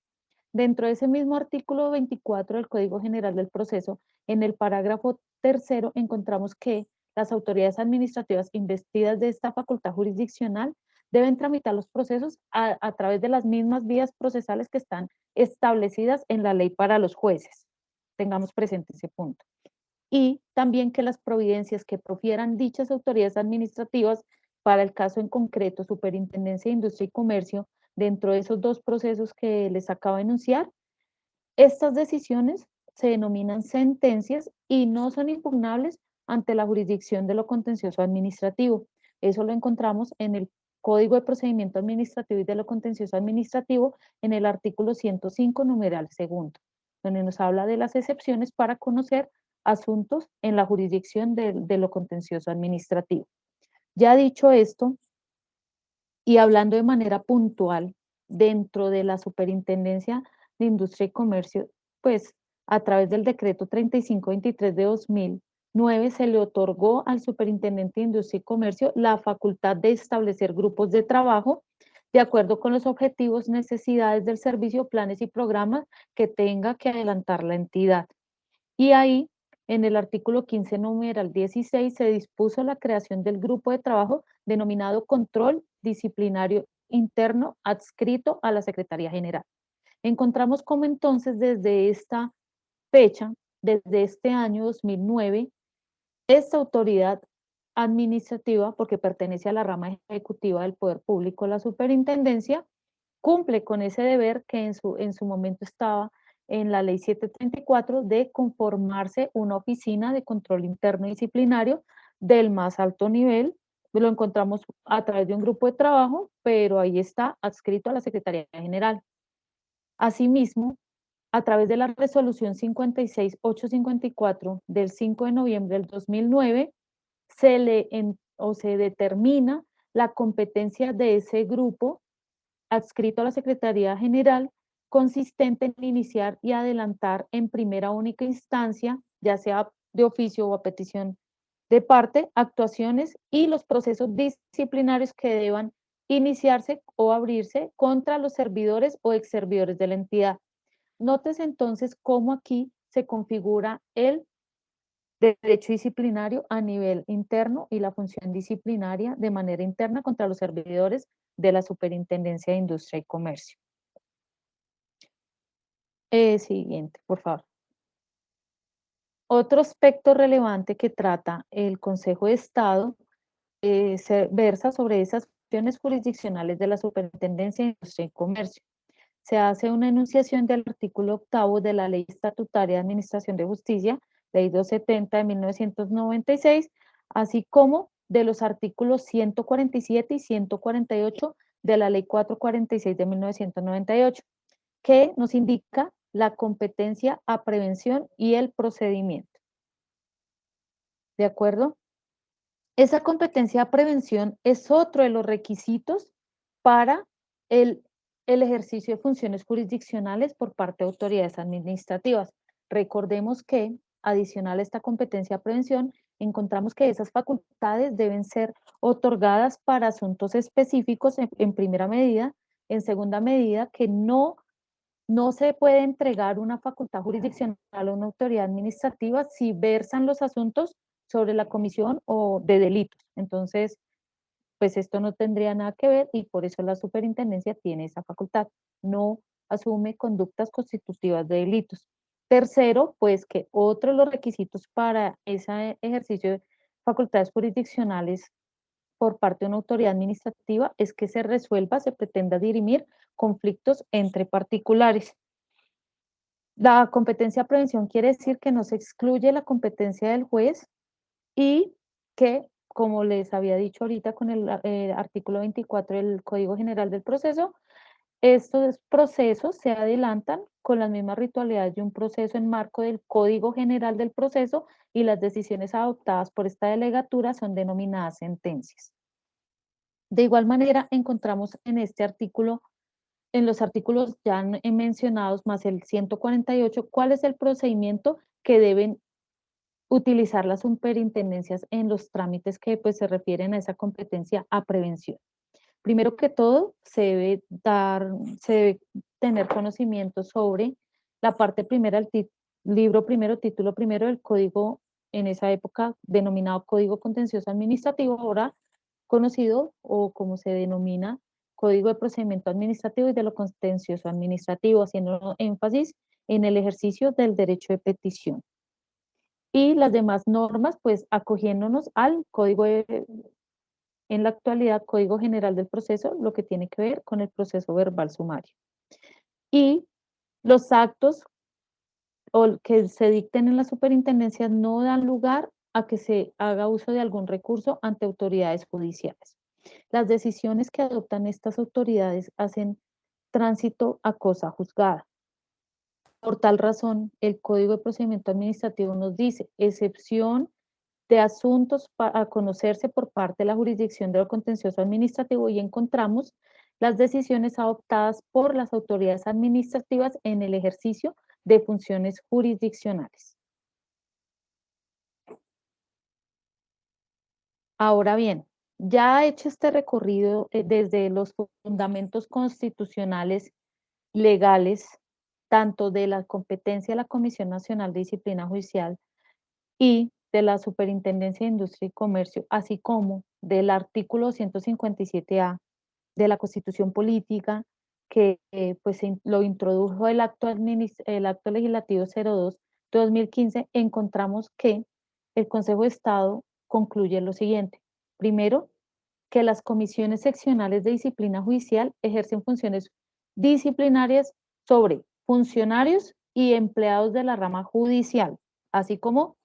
Dentro de ese mismo artículo 24 del Código General del Proceso, en el parágrafo tercero, encontramos que las autoridades administrativas investidas de esta facultad jurisdiccional deben tramitar los procesos a través de las mismas vías procesales que están establecidas en la ley para los jueces. Tengamos presente ese punto. Y también que las providencias que profieran dichas autoridades administrativas para el caso en concreto, Superintendencia de Industria y Comercio, dentro de esos dos procesos que les acabo de enunciar, estas decisiones se denominan sentencias y no son impugnables ante la jurisdicción de lo contencioso administrativo. Eso lo encontramos en el Código de Procedimiento Administrativo y de lo Contencioso Administrativo, en el artículo 105, numeral segundo, donde nos habla de las excepciones para conocer asuntos en la jurisdicción de lo contencioso administrativo. Ya dicho esto, y hablando de manera puntual dentro de la Superintendencia de Industria y Comercio, pues a través del decreto 3523 de 2009 se le otorgó al Superintendente de Industria y Comercio la facultad de establecer grupos de trabajo de acuerdo con los objetivos, necesidades del servicio, planes y programas que tenga que adelantar la entidad. Y ahí, en el artículo 15, numeral 16, se dispuso la creación del grupo de trabajo denominado Control Disciplinario Interno, adscrito a la Secretaría General. Encontramos como entonces desde esta fecha, desde este año 2009, esta autoridad administrativa, porque pertenece a la rama ejecutiva del Poder Público, la Superintendencia, cumple con ese deber que en su momento estaba en la Ley 734 de conformarse una oficina de control interno disciplinario del más alto nivel. Lo encontramos a través de un grupo de trabajo, pero ahí está adscrito a la Secretaría General. Asimismo, a través de la resolución 56854 del 5 de noviembre del 2009, se le o se determina la competencia de ese grupo adscrito a la Secretaría General, consistente en iniciar y adelantar en primera única instancia, ya sea de oficio o a petición de parte, actuaciones y los procesos disciplinarios que deban iniciarse o abrirse contra los servidores o exservidores de la entidad. Notes entonces cómo aquí se configura el derecho disciplinario a nivel interno y la función disciplinaria de manera interna contra los servidores de la Superintendencia de Industria y Comercio. Siguiente, por favor. Otro aspecto relevante que trata el Consejo de Estado se versa sobre esas funciones jurisdiccionales de la Superintendencia de Industria y Comercio. Se hace una enunciación del artículo 8º de la Ley Estatutaria de Administración de Justicia, Ley 270 de 1996, así como de los artículos 147 y 148 de la Ley 446 de 1998, que nos indica la competencia a prevención y el procedimiento. ¿De acuerdo? Esa competencia a prevención es otro de los requisitos para el ejercicio de funciones jurisdiccionales por parte de autoridades administrativas. Recordemos que, adicional a esta competencia a prevención, encontramos que esas facultades deben ser otorgadas para asuntos específicos en primera medida, en segunda medida, que no se puede entregar una facultad jurisdiccional a una autoridad administrativa si versan los asuntos sobre la comisión o de delitos. Entonces, pues esto no tendría nada que ver y por eso la superintendencia tiene esa facultad. No asume conductas constitutivas de delitos. Tercero, pues que otro de los requisitos para ese ejercicio de facultades jurisdiccionales por parte de una autoridad administrativa es que se resuelva, se pretenda dirimir conflictos entre particulares. La competencia a prevención quiere decir que no se excluye la competencia del juez y que, como les había dicho ahorita con el artículo 24 del Código General del Proceso, estos procesos se adelantan con las mismas ritualidades de un proceso en marco del Código General del Proceso y las decisiones adoptadas por esta delegatura son denominadas sentencias. De igual manera, encontramos en este artículo, en los artículos ya mencionados, más el 148, cuál es el procedimiento que deben utilizar las superintendencias en los trámites que pues, se refieren a esa competencia a prevención. Primero que todo, se debe tener conocimiento sobre la parte primera del libro primero, título primero del código, en esa época denominado Código Contencioso Administrativo, ahora conocido o como se denomina Código de Procedimiento Administrativo y de lo Contencioso Administrativo, haciendo énfasis en el ejercicio del derecho de petición. Y las demás normas, pues acogiéndonos al código en la actualidad, Código General del Proceso, lo que tiene que ver con el proceso verbal sumario. Y los actos que se dicten en la superintendencia no dan lugar a que se haga uso de algún recurso ante autoridades judiciales. Las decisiones que adoptan estas autoridades hacen tránsito a cosa juzgada. Por tal razón, el Código de Procedimiento Administrativo nos dice, excepción de asuntos a conocerse por parte de la jurisdicción de lo contencioso administrativo, y encontramos las decisiones adoptadas por las autoridades administrativas en el ejercicio de funciones jurisdiccionales. Ahora bien, ya hecho este recorrido desde los fundamentos constitucionales legales, tanto de la competencia de la Comisión Nacional de Disciplina Judicial y de la Superintendencia de Industria y Comercio, así como del artículo 157A de la Constitución Política, que pues lo introdujo el acto legislativo 02/2015, encontramos que el Consejo de Estado concluye lo siguiente. Primero, que las comisiones seccionales de disciplina judicial ejercen funciones disciplinarias sobre funcionarios y empleados de la rama judicial, así como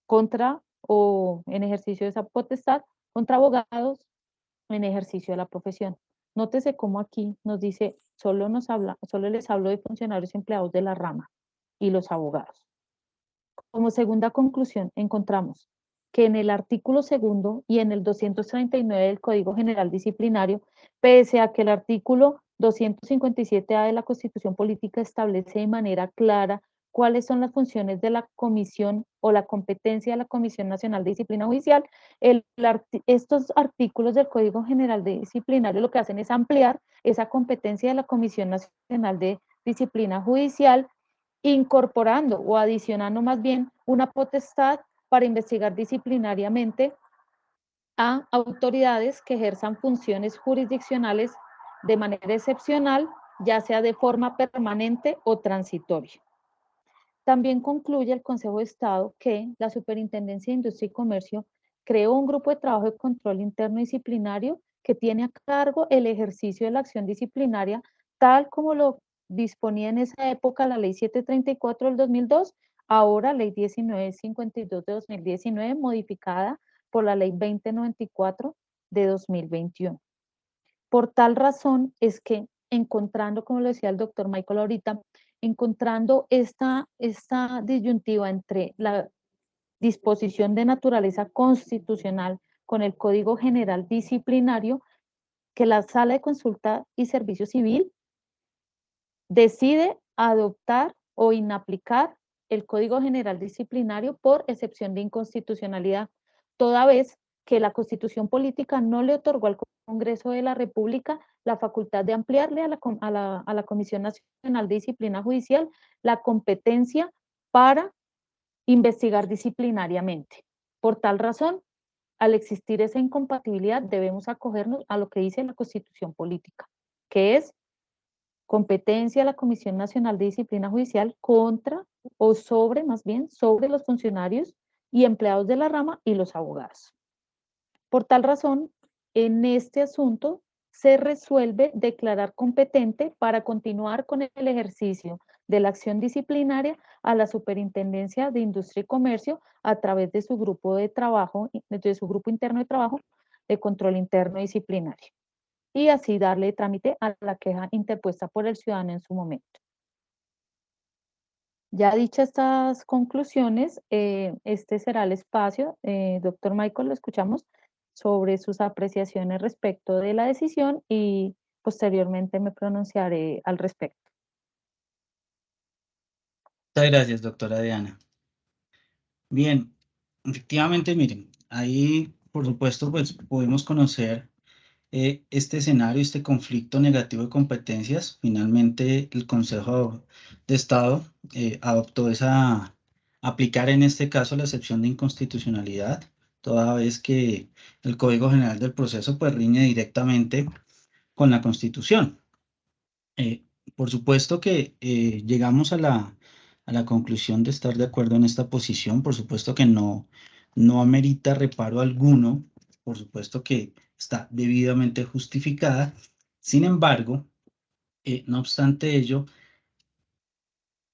contra o en ejercicio de esa potestad, contra abogados en ejercicio de la profesión. Nótese cómo aquí nos dice, solo les hablo de funcionarios y empleados de la rama y los abogados. Como segunda conclusión, encontramos que en el artículo 2º y en el 239 del Código General Disciplinario, pese a que el artículo 257A de la Constitución Política establece de manera clara cuáles son las funciones de la comisión o la competencia de la Comisión Nacional de Disciplina Judicial, estos artículos del Código General de Disciplinario lo que hacen es ampliar esa competencia de la Comisión Nacional de Disciplina Judicial, incorporando o adicionando más bien una potestad para investigar disciplinariamente a autoridades que ejerzan funciones jurisdiccionales de manera excepcional, ya sea de forma permanente o transitoria. También concluye el Consejo de Estado que la Superintendencia de Industria y Comercio creó un grupo de trabajo de control interno disciplinario que tiene a cargo el ejercicio de la acción disciplinaria tal como lo disponía en esa época la Ley 734 del 2002, ahora Ley 1952 de 2019, modificada por la Ley 2094 de 2021. Por tal razón es que encontrando, como lo decía el doctor Michael ahorita, encontrando esta disyuntiva entre la disposición de naturaleza constitucional con el Código General Disciplinario, que la Sala de Consulta y Servicio Civil decide adoptar o inaplicar el Código General Disciplinario por excepción de inconstitucionalidad, toda vez que la Constitución Política no le otorgó al Congreso de la República la facultad de ampliarle a la Comisión Nacional de Disciplina Judicial la competencia para investigar disciplinariamente. Por tal razón, al existir esa incompatibilidad, debemos acogernos a lo que dice la Constitución Política, que es competencia de la Comisión Nacional de Disciplina Judicial contra o sobre, más bien, sobre los funcionarios y empleados de la rama y los abogados. Por tal razón, en este asunto se resuelve declarar competente para continuar con el ejercicio de la acción disciplinaria a la Superintendencia de Industria y Comercio a través de su grupo de trabajo, de su grupo interno de trabajo de control interno disciplinario, y así darle trámite a la queja interpuesta por el ciudadano en su momento. Ya dichas estas conclusiones, este será el espacio, doctor Michael, lo escuchamos, sobre sus apreciaciones respecto de la decisión y posteriormente me pronunciaré al respecto. Muchas gracias, doctora Diana. Bien, efectivamente, miren, ahí, por supuesto, pues pudimos conocer este escenario, este conflicto negativo de competencias. Finalmente, el Consejo de Estado adoptó aplicar en este caso la excepción de inconstitucionalidad, toda vez que el Código General del Proceso pues riñe directamente con la Constitución. Por supuesto que llegamos a la conclusión de estar de acuerdo en esta posición. Por supuesto que no amerita reparo alguno. Por supuesto que está debidamente justificada. Sin embargo, no obstante ello,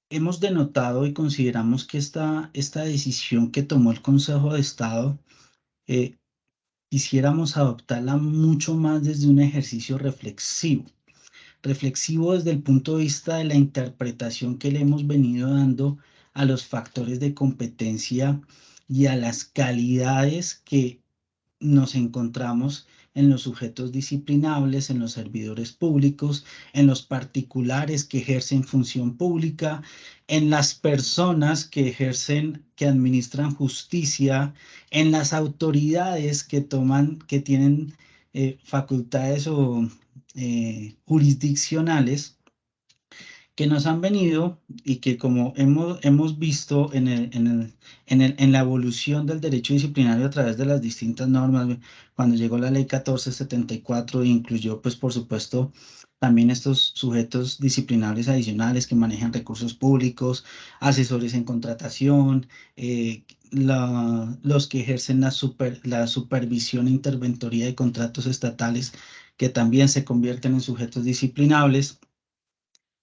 hemos denotado y consideramos que esta decisión que tomó el Consejo de Estado, quisiéramos adoptarla mucho más desde un ejercicio reflexivo desde el punto de vista de la interpretación que le hemos venido dando a los factores de competencia y a las calidades que nos encontramos en los sujetos disciplinables, en los servidores públicos, en los particulares que ejercen función pública, en las personas que administran justicia, en las autoridades que tienen facultades o jurisdiccionales que nos han venido y que, como hemos visto en la evolución del derecho disciplinario a través de las distintas normas, cuando llegó la ley 1474 incluyó, pues por supuesto, también estos sujetos disciplinarios adicionales que manejan recursos públicos, asesores en contratación, los que ejercen la supervisión e interventoría de contratos estatales, que también se convierten en sujetos disciplinables.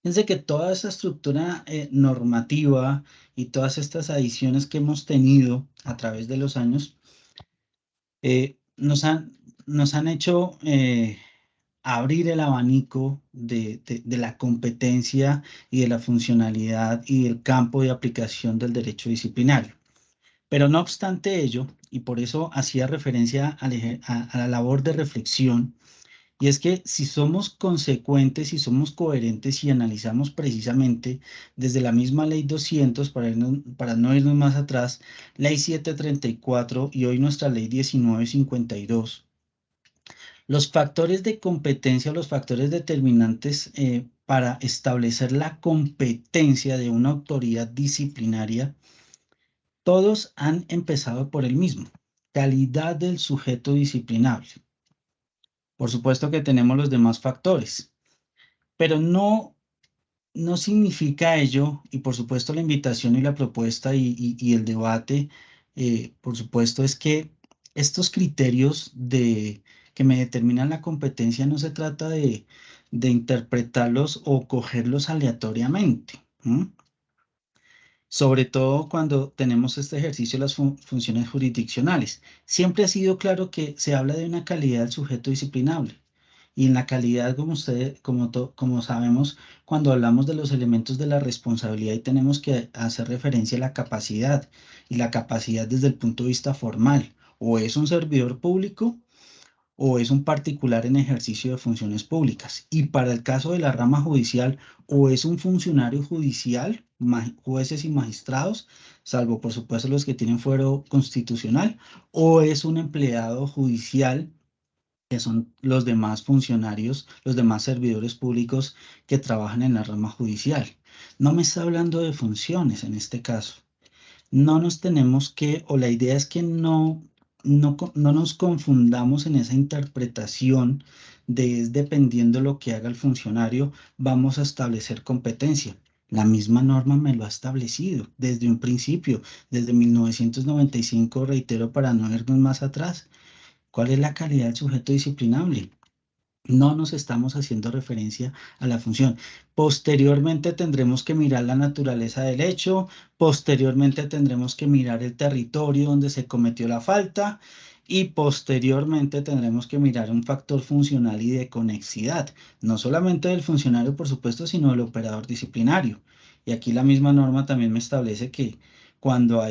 Fíjense que toda esa estructura normativa y todas estas adiciones que hemos tenido a través de los años nos han hecho abrir el abanico de la competencia y de la funcionalidad y del campo de aplicación del derecho disciplinario. Pero no obstante ello, y por eso hacía referencia a la labor de reflexión, y es que si somos consecuentes, si somos coherentes y analizamos precisamente desde la misma ley 200, para no irnos más atrás, ley 734 y hoy nuestra ley 1952, los factores de competencia, los factores determinantes para establecer la competencia de una autoridad disciplinaria, todos han empezado por el mismo: calidad del sujeto disciplinable. Por supuesto que tenemos los demás factores, pero no significa ello, y por supuesto la invitación y la propuesta y el debate, por supuesto, es que estos criterios que me determinan la competencia no se trata de interpretarlos o cogerlos aleatoriamente, ¿m? Sobre todo cuando tenemos este ejercicio de las funciones jurisdiccionales. Siempre ha sido claro que se habla de una calidad del sujeto disciplinable. Y en la calidad, como sabemos, cuando hablamos de los elementos de la responsabilidad, y tenemos que hacer referencia a la capacidad, y la capacidad desde el punto de vista formal. O es un servidor público o es un particular en ejercicio de funciones públicas. Y para el caso de la rama judicial, o es un funcionario judicial, jueces y magistrados, salvo por supuesto los que tienen fuero constitucional, o es un empleado judicial, que son los demás funcionarios, los demás servidores públicos que trabajan en la rama judicial. No me está hablando de funciones en este caso. No nos tenemos que, o la idea es que no nos confundamos en esa interpretación de es dependiendo lo que haga el funcionario, vamos a establecer competencia. La misma norma me lo ha establecido desde un principio, desde 1995, reitero, para no irnos más atrás. ¿Cuál es la calidad del sujeto disciplinable? No nos estamos haciendo referencia a la función. Posteriormente tendremos que mirar la naturaleza del hecho, posteriormente tendremos que mirar el territorio donde se cometió la falta y posteriormente tendremos que mirar un factor funcional y de conexidad, no solamente del funcionario, por supuesto, sino del operador disciplinario. Y aquí la misma norma también me establece que cuando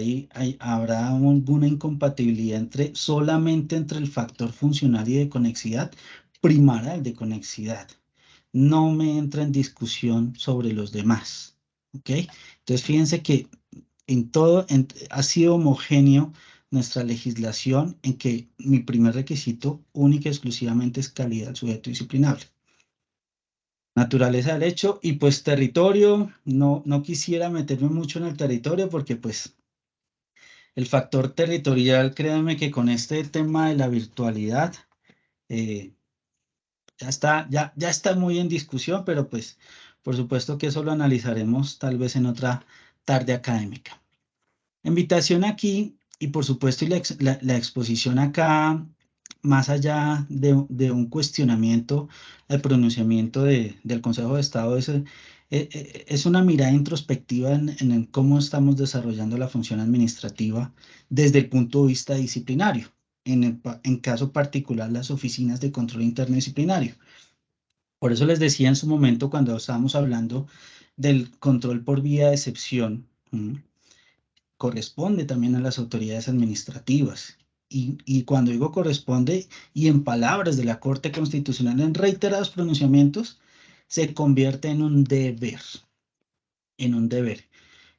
habrá alguna incompatibilidad solamente entre el factor funcional y de conexidad, primará el de conexidad. No me entra en discusión sobre los demás. ¿Ok? Entonces, fíjense que en todo ha sido homogéneo nuestra legislación en que mi primer requisito única y exclusivamente es calidad del sujeto disciplinable. Naturaleza del hecho y pues territorio, no quisiera meterme mucho en el territorio porque pues el factor territorial, créanme que con este tema de la virtualidad, ya está muy en discusión, pero pues por supuesto que eso lo analizaremos tal vez en otra tarde académica. Invitación aquí y por supuesto la exposición acá, más allá de un cuestionamiento al pronunciamiento del Consejo de Estado, es una mirada introspectiva en cómo estamos desarrollando la función administrativa desde el punto de vista disciplinario. En caso particular, las oficinas de control interno disciplinario. Por eso les decía en su momento, cuando estábamos hablando del control por vía de excepción, corresponde también a las autoridades administrativas. Y cuando digo corresponde, y en palabras de la Corte Constitucional en reiterados pronunciamientos, se convierte en un deber. En un deber.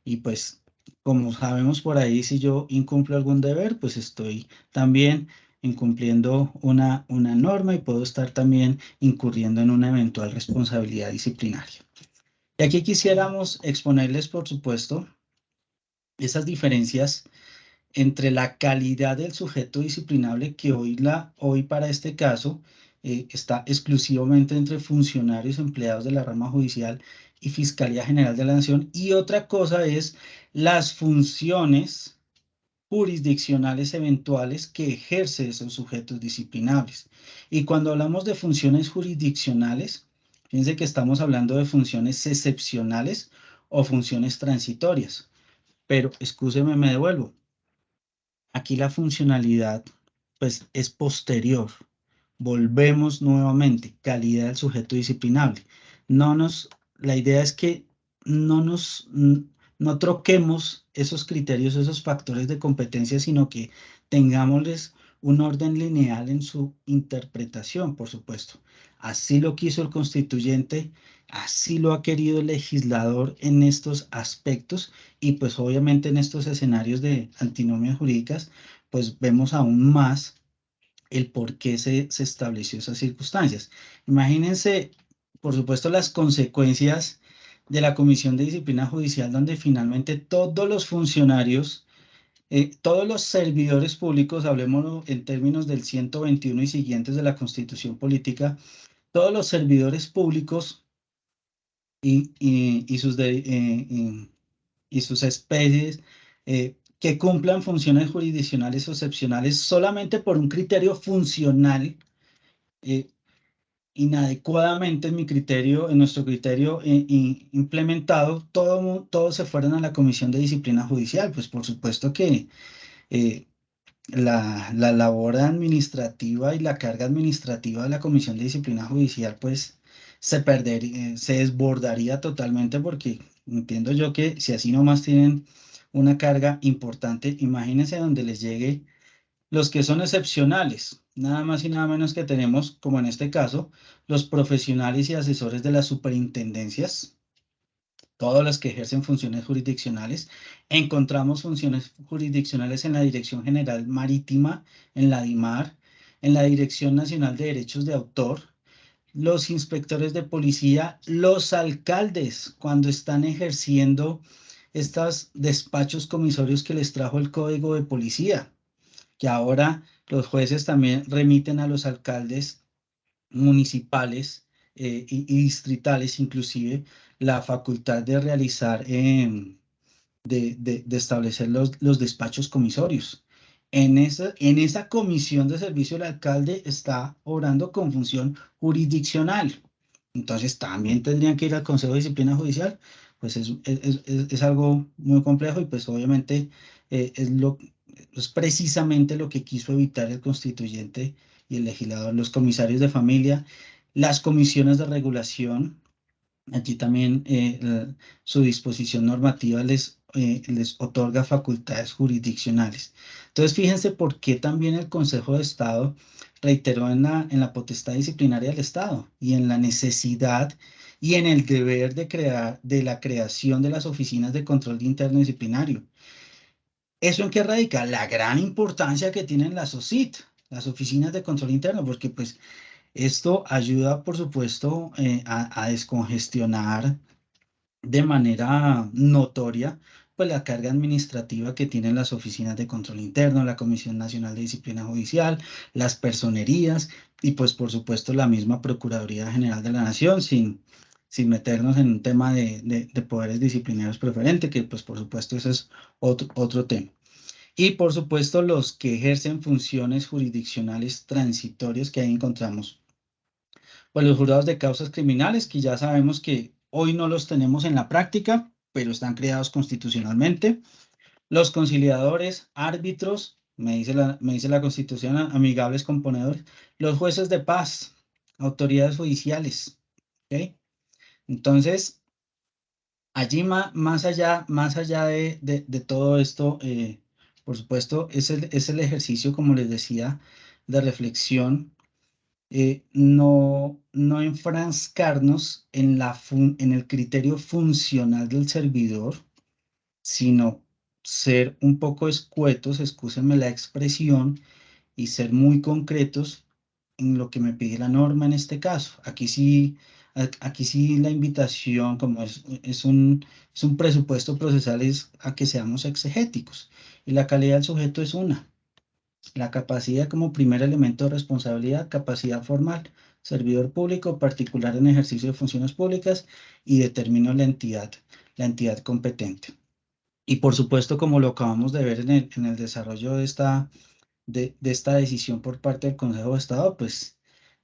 Y pues, como sabemos por ahí, si yo incumplo algún deber, pues estoy también incumpliendo una norma y puedo estar también incurriendo en una eventual responsabilidad disciplinaria. Y aquí quisiéramos exponerles, por supuesto, esas diferencias entre la calidad del sujeto disciplinable, que hoy para este caso está exclusivamente entre funcionarios empleados de la rama judicial y Fiscalía General de la Nación, y otra cosa es las funciones jurisdiccionales eventuales que ejerce esos sujetos disciplinables. Y cuando hablamos de funciones jurisdiccionales, fíjense que estamos hablando de funciones excepcionales o funciones transitorias. Pero, excúseme, me devuelvo. Aquí la funcionalidad, pues, es posterior. Volvemos nuevamente, calidad del sujeto disciplinable. La idea es que no troquemos esos criterios, esos factores de competencia, sino que tengámosles un orden lineal en su interpretación, por supuesto. Así lo quiso el constituyente, así lo ha querido el legislador en estos aspectos y pues obviamente en estos escenarios de antinomias jurídicas, pues vemos aún más el por qué se estableció esas circunstancias. Imagínense, por supuesto, las consecuencias de la Comisión de Disciplina Judicial, donde finalmente todos los funcionarios, todos los servidores públicos, hablemos en términos del 121 y siguientes de la Constitución Política, todos los servidores públicos y sus especies que cumplan funciones jurisdiccionales o excepcionales solamente por un criterio funcional, inadecuadamente en mi criterio, en nuestro criterio implementado, todos se fueron a la Comisión de Disciplina Judicial. Pues por supuesto que eh, la labor administrativa y la carga administrativa de la Comisión de Disciplina Judicial pues se desbordaría totalmente porque entiendo yo que si así nomás tienen una carga importante, imagínense donde les llegue los que son excepcionales, nada más y nada menos que tenemos, como en este caso, los profesionales y asesores de las superintendencias, todos los que ejercen funciones jurisdiccionales. Encontramos funciones jurisdiccionales en la Dirección General Marítima, en la DIMAR, en la Dirección Nacional de Derechos de Autor, los inspectores de policía, los alcaldes, cuando están ejerciendo estos despachos comisorios que les trajo el Código de Policía, que ahora los jueces también remiten a los alcaldes municipales y distritales inclusive la facultad de realizar, de establecer los despachos comisorios. En esa comisión de servicio el alcalde está obrando con función jurisdiccional. Entonces también tendrían que ir al Consejo de Disciplina Judicial. Pues es algo muy complejo y pues obviamente es precisamente lo que quiso evitar el constituyente y el legislador, los comisarios de familia, las comisiones de regulación. Aquí también su disposición normativa les otorga facultades jurisdiccionales. Entonces, fíjense por qué también el Consejo de Estado reiteró en la potestad disciplinaria del Estado y en la necesidad y en el deber de la creación de las oficinas de control interno disciplinario. ¿Eso en qué radica? La gran importancia que tienen las OSIT, las oficinas de control interno, porque pues esto ayuda, por supuesto, a descongestionar de manera notoria pues la carga administrativa que tienen las oficinas de control interno, la Comisión Nacional de Disciplina Judicial, las personerías y pues por supuesto la misma Procuraduría General de la Nación, sin meternos en un tema de poderes disciplinarios preferentes, que pues por supuesto ese es otro tema. Y por supuesto los que ejercen funciones jurisdiccionales transitorias que ahí encontramos. Pues los jurados de causas criminales, que ya sabemos que hoy no los tenemos en la práctica, pero están creados constitucionalmente. Los conciliadores, árbitros, me dice la Constitución, amigables componedores. Los jueces de paz, autoridades judiciales. ¿Okay? Entonces, allí más allá de todo esto, por supuesto, es el ejercicio, como les decía, de reflexión, no enfrascarnos en el criterio funcional del servidor, sino ser un poco escuetos, excúsenme la expresión, y ser muy concretos en lo que me pide la norma en este caso. Aquí sí la invitación, como es un presupuesto procesal, es a que seamos exegéticos, y la calidad del sujeto es una. La capacidad como primer elemento de responsabilidad, capacidad formal, servidor público, particular en ejercicio de funciones públicas y determino la entidad competente. Y por supuesto, como lo acabamos de ver en el desarrollo de esta decisión por parte del Consejo de Estado, pues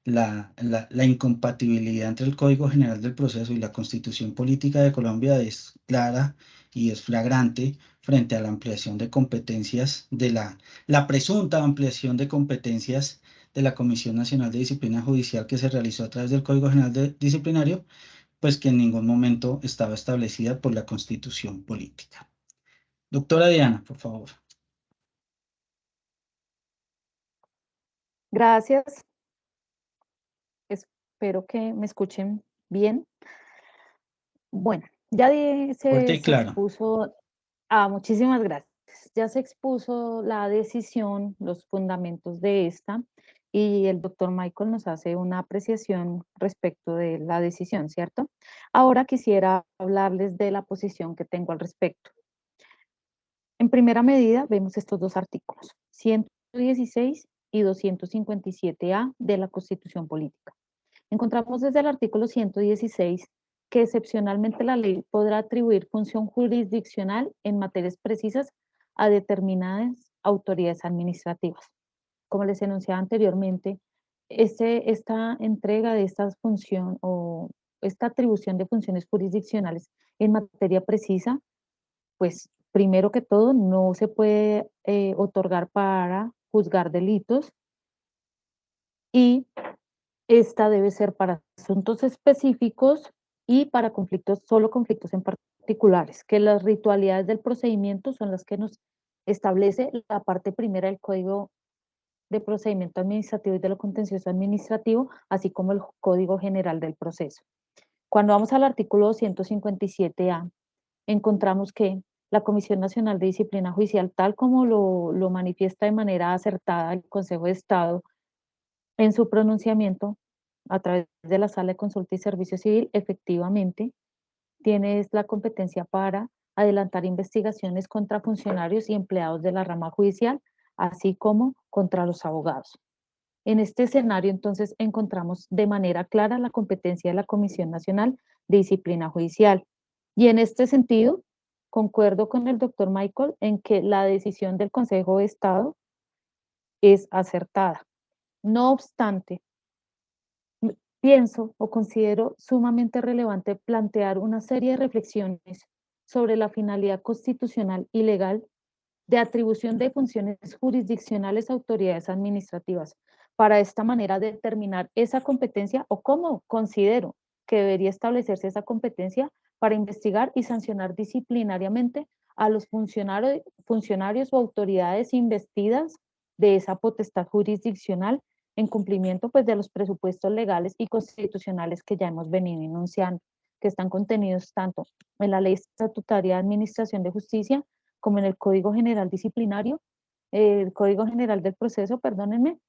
la incompatibilidad entre el Código General del Proceso y la Constitución Política de Colombia es clara y es flagrante frente a la ampliación de competencias la presunta ampliación de competencias de la Comisión Nacional de Disciplina Judicial que se realizó a través del Código General Disciplinario, pues que en ningún momento estaba establecida por la Constitución Política. Doctora Diana, por favor. Gracias. Espero que me escuchen bien. Bueno, ya Fuerte se y claro. expuso, muchísimas gracias. Ya se expuso la decisión, los fundamentos de esta, y el doctor Michael nos hace una apreciación respecto de la decisión, ¿cierto? Ahora quisiera hablarles de la posición que tengo al respecto. En primera medida, vemos estos dos artículos, 116 y 257A de la Constitución Política. Encontramos desde el artículo 116 que excepcionalmente la ley podrá atribuir función jurisdiccional en materias precisas a determinadas autoridades administrativas. Como les enunciaba anteriormente, esta entrega de esta función o esta atribución de funciones jurisdiccionales en materia precisa, pues primero que todo no se puede otorgar para juzgar delitos y esta debe ser para asuntos específicos y para conflictos, solo conflictos en particulares, que las ritualidades del procedimiento son las que nos establece la parte primera del Código de Procedimiento Administrativo y de lo Contencioso Administrativo, así como el Código General del Proceso. Cuando vamos al artículo 257A, encontramos que la Comisión Nacional de Disciplina Judicial, tal como lo manifiesta de manera acertada el Consejo de Estado en su pronunciamiento, a través de la Sala de Consulta y Servicio Civil, efectivamente, tiene la competencia para adelantar investigaciones contra funcionarios y empleados de la rama judicial, así como contra los abogados. En este escenario, entonces, encontramos de manera clara la competencia de la Comisión Nacional de Disciplina Judicial. Y en este sentido, concuerdo con el doctor Michael en que la decisión del Consejo de Estado es acertada. No obstante, pienso o considero sumamente relevante plantear una serie de reflexiones sobre la finalidad constitucional y legal de atribución de funciones jurisdiccionales a autoridades administrativas, para de esta manera determinar esa competencia o cómo considero que debería establecerse esa competencia para investigar y sancionar disciplinariamente a los funcionarios o autoridades investidas de esa potestad jurisdiccional en cumplimiento pues de los presupuestos legales y constitucionales que ya hemos venido enunciando, que están contenidos tanto en la Ley Estatutaria de Administración de Justicia como en el Código General Disciplinario, el Código General del Proceso, perdónenme,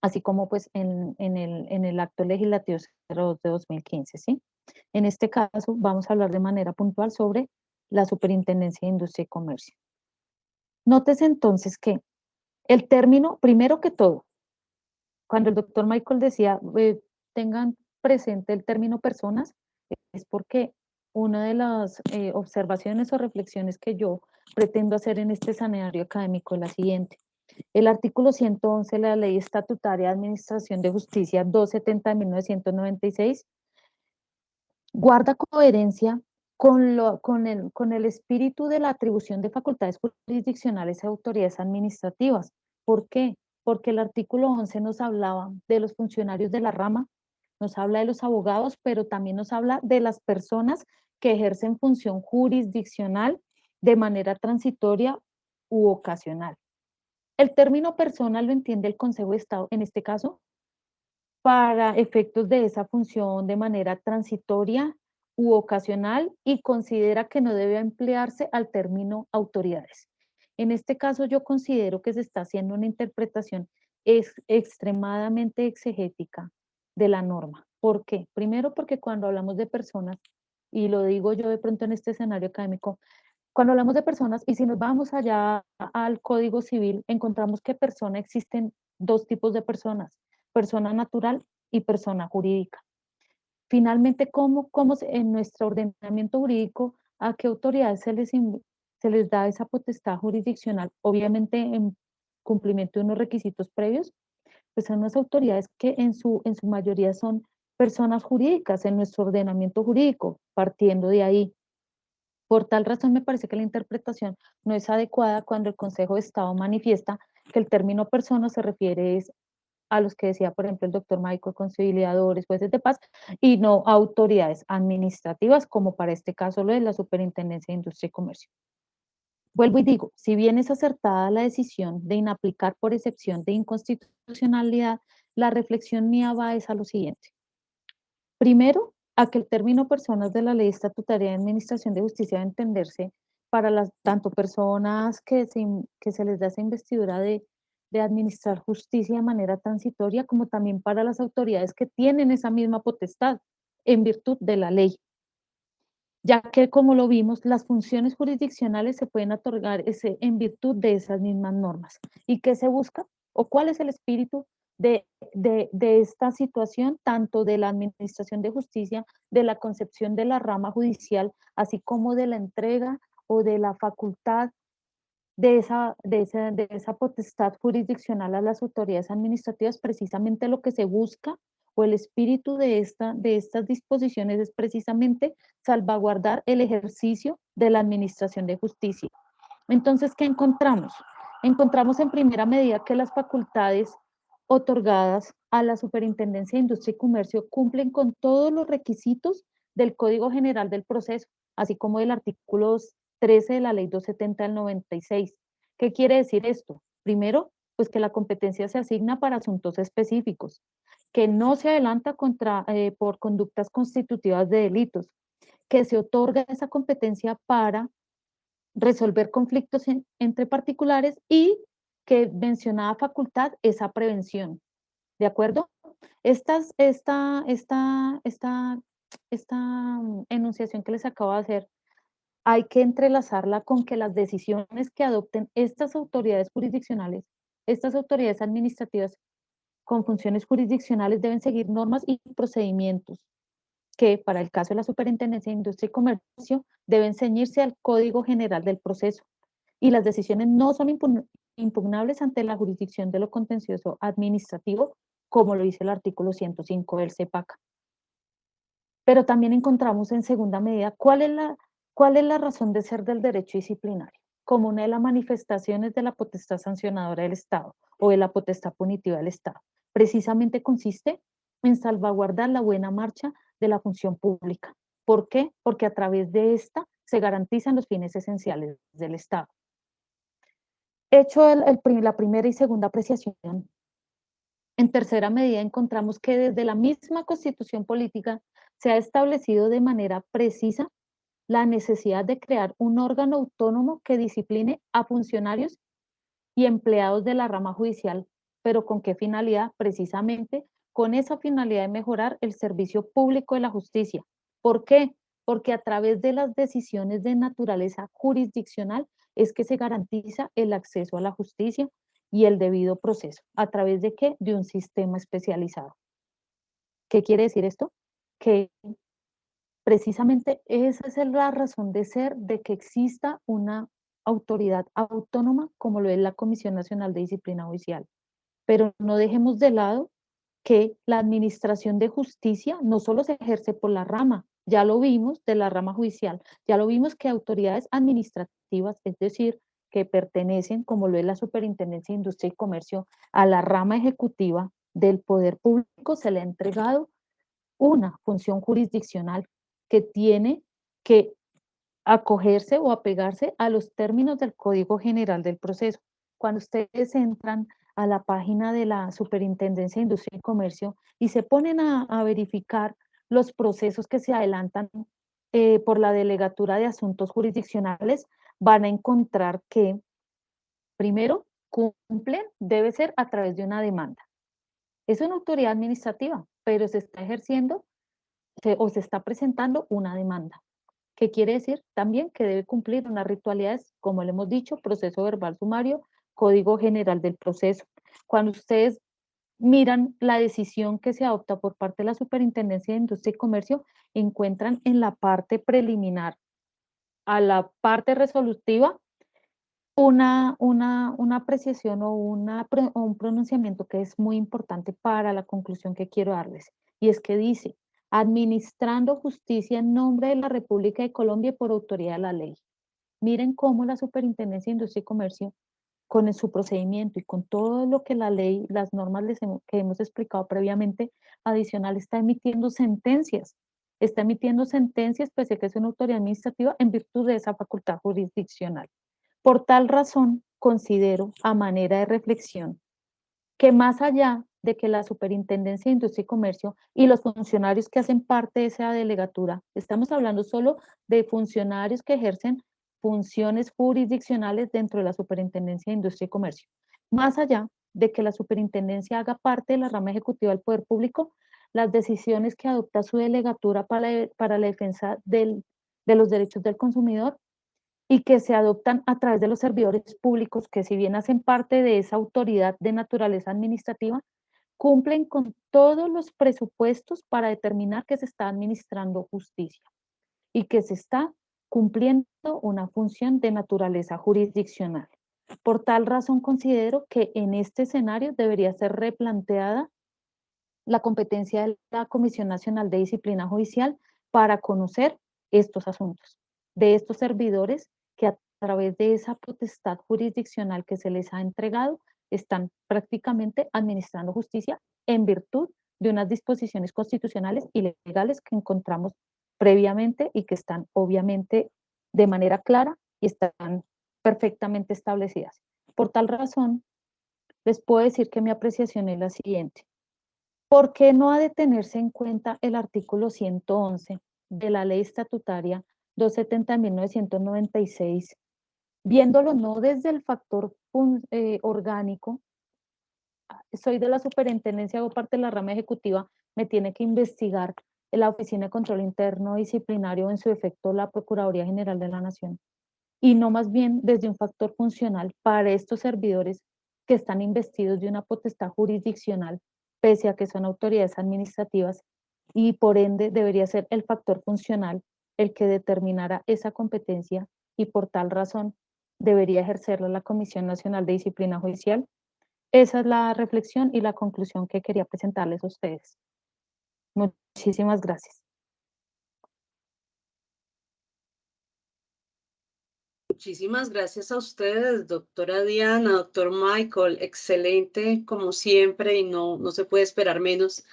así como pues en el Acto Legislativo 02 de 2015, ¿sí? En este caso vamos a hablar de manera puntual sobre la Superintendencia de Industria y Comercio. Nótese entonces que el término, primero que todo, cuando el doctor Michael decía, tengan presente el término personas, es porque una de las observaciones o reflexiones que yo pretendo hacer en este escenario académico es la siguiente. El artículo 111 de la Ley Estatutaria de Administración de Justicia 270 de 1996 guarda coherencia con el espíritu de la atribución de facultades jurisdiccionales a autoridades administrativas. ¿Por qué? Porque el artículo 11 nos hablaba de los funcionarios de la rama, nos habla de los abogados, pero también nos habla de las personas que ejercen función jurisdiccional de manera transitoria u ocasional. El término persona lo entiende el Consejo de Estado, en este caso, para efectos de esa función de manera transitoria u ocasional y considera que no debe emplearse al término autoridades. En este caso yo considero que se está haciendo una interpretación extremadamente exegética de la norma. ¿Por qué? Primero porque cuando hablamos de personas, y lo digo yo de pronto en este escenario académico, cuando hablamos de personas, y si nos vamos allá al Código Civil, encontramos que persona existen dos tipos de personas, persona natural y persona jurídica. Finalmente, ¿cómo en nuestro ordenamiento jurídico a qué autoridades se les da esa potestad jurisdiccional? Obviamente en cumplimiento de unos requisitos previos, pues son unas autoridades que en su mayoría son personas jurídicas en nuestro ordenamiento jurídico, partiendo de ahí. Por tal razón, me parece que la interpretación no es adecuada cuando el Consejo de Estado manifiesta que el término persona se refiere a los que decía, por ejemplo, el doctor Michael, conciliadores, jueces de paz, y no a autoridades administrativas, como para este caso lo de la Superintendencia de Industria y Comercio. Vuelvo y digo, si bien es acertada la decisión de inaplicar por excepción de inconstitucionalidad constitucionalidad, la reflexión mía va es a lo siguiente. Primero, a que el término personas de la ley estatutaria de administración de justicia debe entenderse para las tanto personas que se les da esa investidura de administrar justicia de manera transitoria, como también para las autoridades que tienen esa misma potestad en virtud de la ley, ya que, como lo vimos, las funciones jurisdiccionales se pueden otorgar en virtud de esas mismas normas. ¿Y qué se busca? ¿O cuál es el espíritu de esta situación, tanto de la administración de justicia, de la concepción de la rama judicial, así como de la entrega o de la facultad de esa potestad jurisdiccional a las autoridades administrativas? Precisamente lo que se busca o el espíritu de estas disposiciones es precisamente salvaguardar el ejercicio de la administración de justicia. Entonces, ¿qué encontramos? Encontramos en primera medida que las facultades otorgadas a la Superintendencia de Industria y Comercio cumplen con todos los requisitos del Código General del Proceso, así como del artículo 13 de la Ley 270 del 96. ¿Qué quiere decir esto? Primero, pues que la competencia se asigna para asuntos específicos, que no se adelanta por conductas constitutivas de delitos, que se otorga esa competencia para resolver conflictos entre particulares y que mencionada facultad es a prevención. ¿De acuerdo? Esta enunciación que les acabo de hacer, hay que entrelazarla con que las decisiones que adopten estas autoridades jurisdiccionales, estas autoridades administrativas con funciones jurisdiccionales deben seguir normas y procedimientos que, para el caso de la Superintendencia de Industria y Comercio, deben ceñirse al Código General del Proceso. Y las decisiones no son impugnables ante la jurisdicción de lo contencioso administrativo, como lo dice el artículo 105 del CEPAC. Pero también encontramos en segunda medida cuál es la razón de ser del derecho disciplinario, como una de las manifestaciones de la potestad sancionadora del Estado o de la potestad punitiva del Estado. Precisamente consiste en salvaguardar la buena marcha de la función pública. ¿Por qué? Porque a través de esta se garantizan los fines esenciales del Estado. Hecho la primera y segunda apreciación, en tercera medida encontramos que desde la misma Constitución Política se ha establecido de manera precisa la necesidad de crear un órgano autónomo que discipline a funcionarios y empleados de la rama judicial. ¿Pero con qué finalidad? Precisamente con esa finalidad de mejorar el servicio público de la justicia. ¿Por qué? Porque a través de las decisiones de naturaleza jurisdiccional es que se garantiza el acceso a la justicia y el debido proceso. ¿A través de qué? De un sistema especializado. ¿Qué quiere decir esto? Que precisamente esa es la razón de ser de que exista una autoridad autónoma como lo es la Comisión Nacional de Disciplina Judicial. Pero no dejemos de lado que la administración de justicia no solo se ejerce por la rama, ya lo vimos de la rama judicial, ya lo vimos que autoridades administrativas, es decir, que pertenecen, como lo es la Superintendencia de Industria y Comercio, a la rama ejecutiva del poder público, se le ha entregado una función jurisdiccional que tiene que acogerse o apegarse a los términos del Código General del Proceso. Cuando ustedes entran a la página de la Superintendencia de Industria y Comercio y se ponen a verificar los procesos que se adelantan por la Delegatura de Asuntos Jurisdiccionales, van a encontrar que, primero, cumplen, debe ser a través de una demanda. Es una autoridad administrativa, pero se está ejerciendo o se está presentando una demanda. ¿Qué quiere decir? También que debe cumplir unas ritualidades, como le hemos dicho, proceso verbal sumario, Código General del Proceso. Cuando ustedes miran la decisión que se adopta por parte de la Superintendencia de Industria y Comercio, encuentran en la parte preliminar a la parte resolutiva una apreciación o un pronunciamiento que es muy importante para la conclusión que quiero darles. Y es que dice, administrando justicia en nombre de la República de Colombia y por autoridad de la ley. Miren cómo la Superintendencia de Industria y Comercio, con su procedimiento y con todo lo que la ley, las normas que hemos explicado previamente, adicional, está emitiendo sentencias. Está emitiendo sentencias, pese a que es una autoridad administrativa, en virtud de esa facultad jurisdiccional. Por tal razón, considero, a manera de reflexión, que más allá de que la Superintendencia de Industria y Comercio y los funcionarios que hacen parte de esa delegatura, estamos hablando solo de funcionarios que ejercen funciones jurisdiccionales dentro de la Superintendencia de Industria y Comercio, más allá de que la Superintendencia haga parte de la rama ejecutiva del Poder Público, las decisiones que adopta su delegatura para la defensa de los derechos del consumidor y que se adoptan a través de los servidores públicos, que si bien hacen parte de esa autoridad de naturaleza administrativa, cumplen con todos los presupuestos para determinar que se está administrando justicia y que se está cumpliendo una función de naturaleza jurisdiccional. Por tal razón considero que en este escenario debería ser replanteada la competencia de la Comisión Nacional de Disciplina Judicial para conocer estos asuntos de estos servidores que a través de esa potestad jurisdiccional que se les ha entregado están prácticamente administrando justicia en virtud de unas disposiciones constitucionales y legales que encontramos previamente y que están obviamente de manera clara y están perfectamente establecidas. Por tal razón, les puedo decir que mi apreciación es la siguiente. ¿Por qué no ha de tenerse en cuenta el artículo 111 de la Ley Estatutaria 270.996, viéndolo no desde el factor orgánico? Soy de la superintendencia, hago parte de la rama ejecutiva, me tiene que investigar la Oficina de Control Interno Disciplinario, en su efecto la Procuraduría General de la Nación, y no más bien desde un factor funcional para estos servidores que están investidos de una potestad jurisdiccional, pese a que son autoridades administrativas, y por ende debería ser el factor funcional el que determinara esa competencia, y por tal razón debería ejercerla la Comisión Nacional de Disciplina Judicial. Esa es la reflexión y la conclusión que quería presentarles a ustedes. Muchísimas gracias. Muchísimas gracias a ustedes, doctora Diana, doctor Michael. Excelente, como siempre, y no se puede esperar menos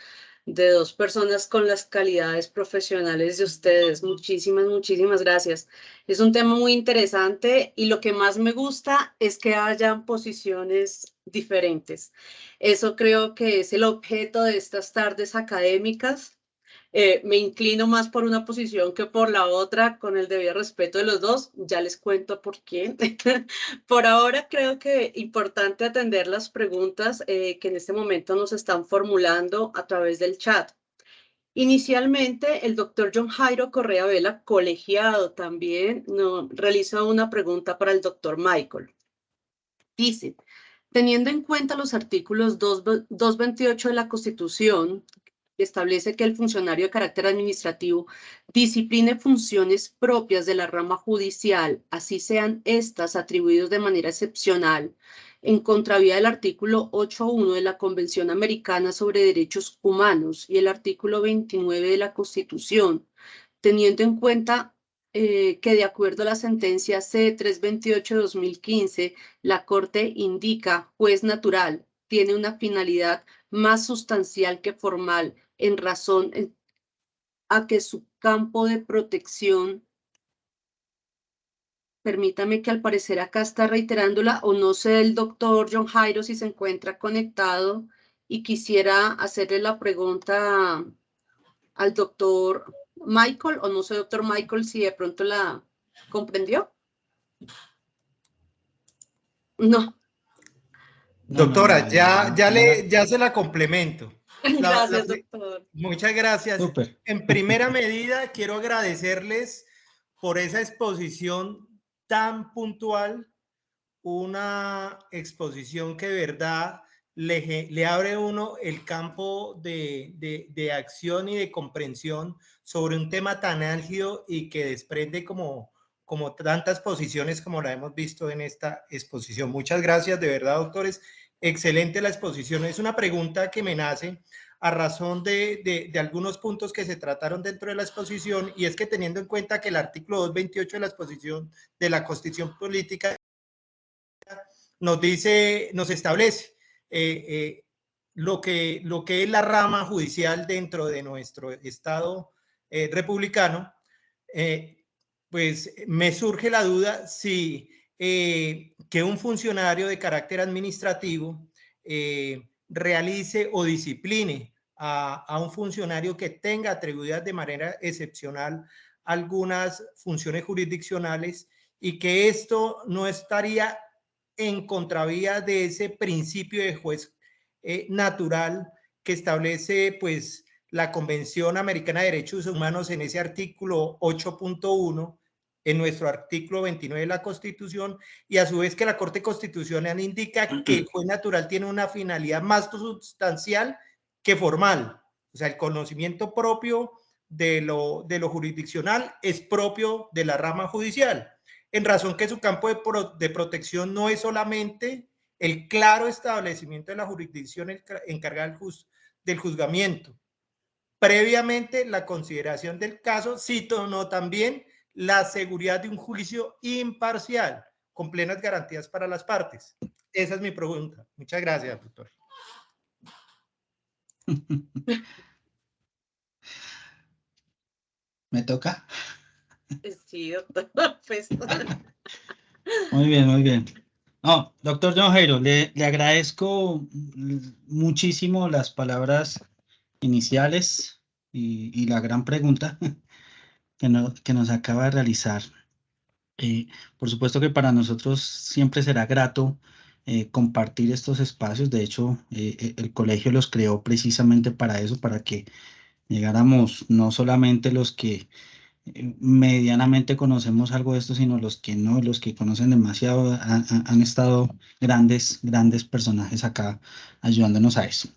de dos personas con las calidades profesionales de ustedes. Muchísimas gracias. Es un tema muy interesante y lo que más me gusta es que hayan posiciones diferentes. Eso creo que es el objeto de estas tardes académicas. Me inclino más por una posición que por la otra, con el debido respeto de los dos. Ya les cuento por qué. Por ahora creo que es importante atender las preguntas que en este momento nos están formulando a través del chat. Inicialmente, el doctor John Jairo Correa Vela, colegiado también, realiza una pregunta para el doctor Michael. Dice, teniendo en cuenta los artículos 228 de la Constitución, establece que el funcionario de carácter administrativo discipline funciones propias de la rama judicial, así sean estas atribuidas de manera excepcional, en contravía del artículo 8.1 de la Convención Americana sobre Derechos Humanos y el artículo 29 de la Constitución, teniendo en cuenta que de acuerdo a la sentencia C328 de 2015, la Corte indica juez natural, tiene una finalidad más sustancial que formal en razón a que su campo de protección, permítame que al parecer acá está reiterándola, o no sé el doctor John Jairo si se encuentra conectado y quisiera hacerle la pregunta al doctor Michael, o no sé, doctor Michael, si de pronto la comprendió. No. Doctora, ya se la complemento. Gracias, doctor. Muchas gracias. Súper. En primera medida, quiero agradecerles por esa exposición tan puntual, una exposición que de verdad le abre a uno el campo de acción y de comprensión sobre un tema tan álgido y que desprende como tantas posiciones como la hemos visto en esta exposición. Muchas gracias, de verdad, doctores. Excelente la exposición. Es una pregunta que me nace a razón de algunos puntos que se trataron dentro de la exposición, y es que teniendo en cuenta que el artículo 228 de la exposición de la Constitución Política nos establece lo que es la rama judicial dentro de nuestro Estado republicano. Pues me surge la duda si que un funcionario de carácter administrativo realice o discipline a un funcionario que tenga atribuidas de manera excepcional algunas funciones jurisdiccionales y que esto no estaría en contravía de ese principio de juez natural que establece pues la Convención Americana de Derechos Humanos en ese artículo 8.1, en nuestro artículo 29 de la Constitución, y a su vez que la Corte Constitucional indica que el juez natural tiene una finalidad más sustancial que formal. O sea, el conocimiento propio de lo jurisdiccional es propio de la rama judicial, en razón que su campo de protección no es solamente el claro establecimiento de la jurisdicción encargada del juzgamiento. Previamente, la consideración del caso, sino también la seguridad de un juicio imparcial, con plenas garantías para las partes. Esa es mi pregunta. Muchas gracias, doctor. ¿Me toca? Sí, doctor. Pues, Muy bien, muy bien. No, doctor John Jairo, le agradezco muchísimo las palabras iniciales y la gran pregunta que nos acaba de realizar. Por supuesto que para nosotros siempre será grato compartir estos espacios. De hecho, el colegio los creó precisamente para eso, para que llegáramos no solamente los que medianamente conocemos algo de esto, sino los que no, los que conocen demasiado, han estado grandes personajes acá ayudándonos a eso.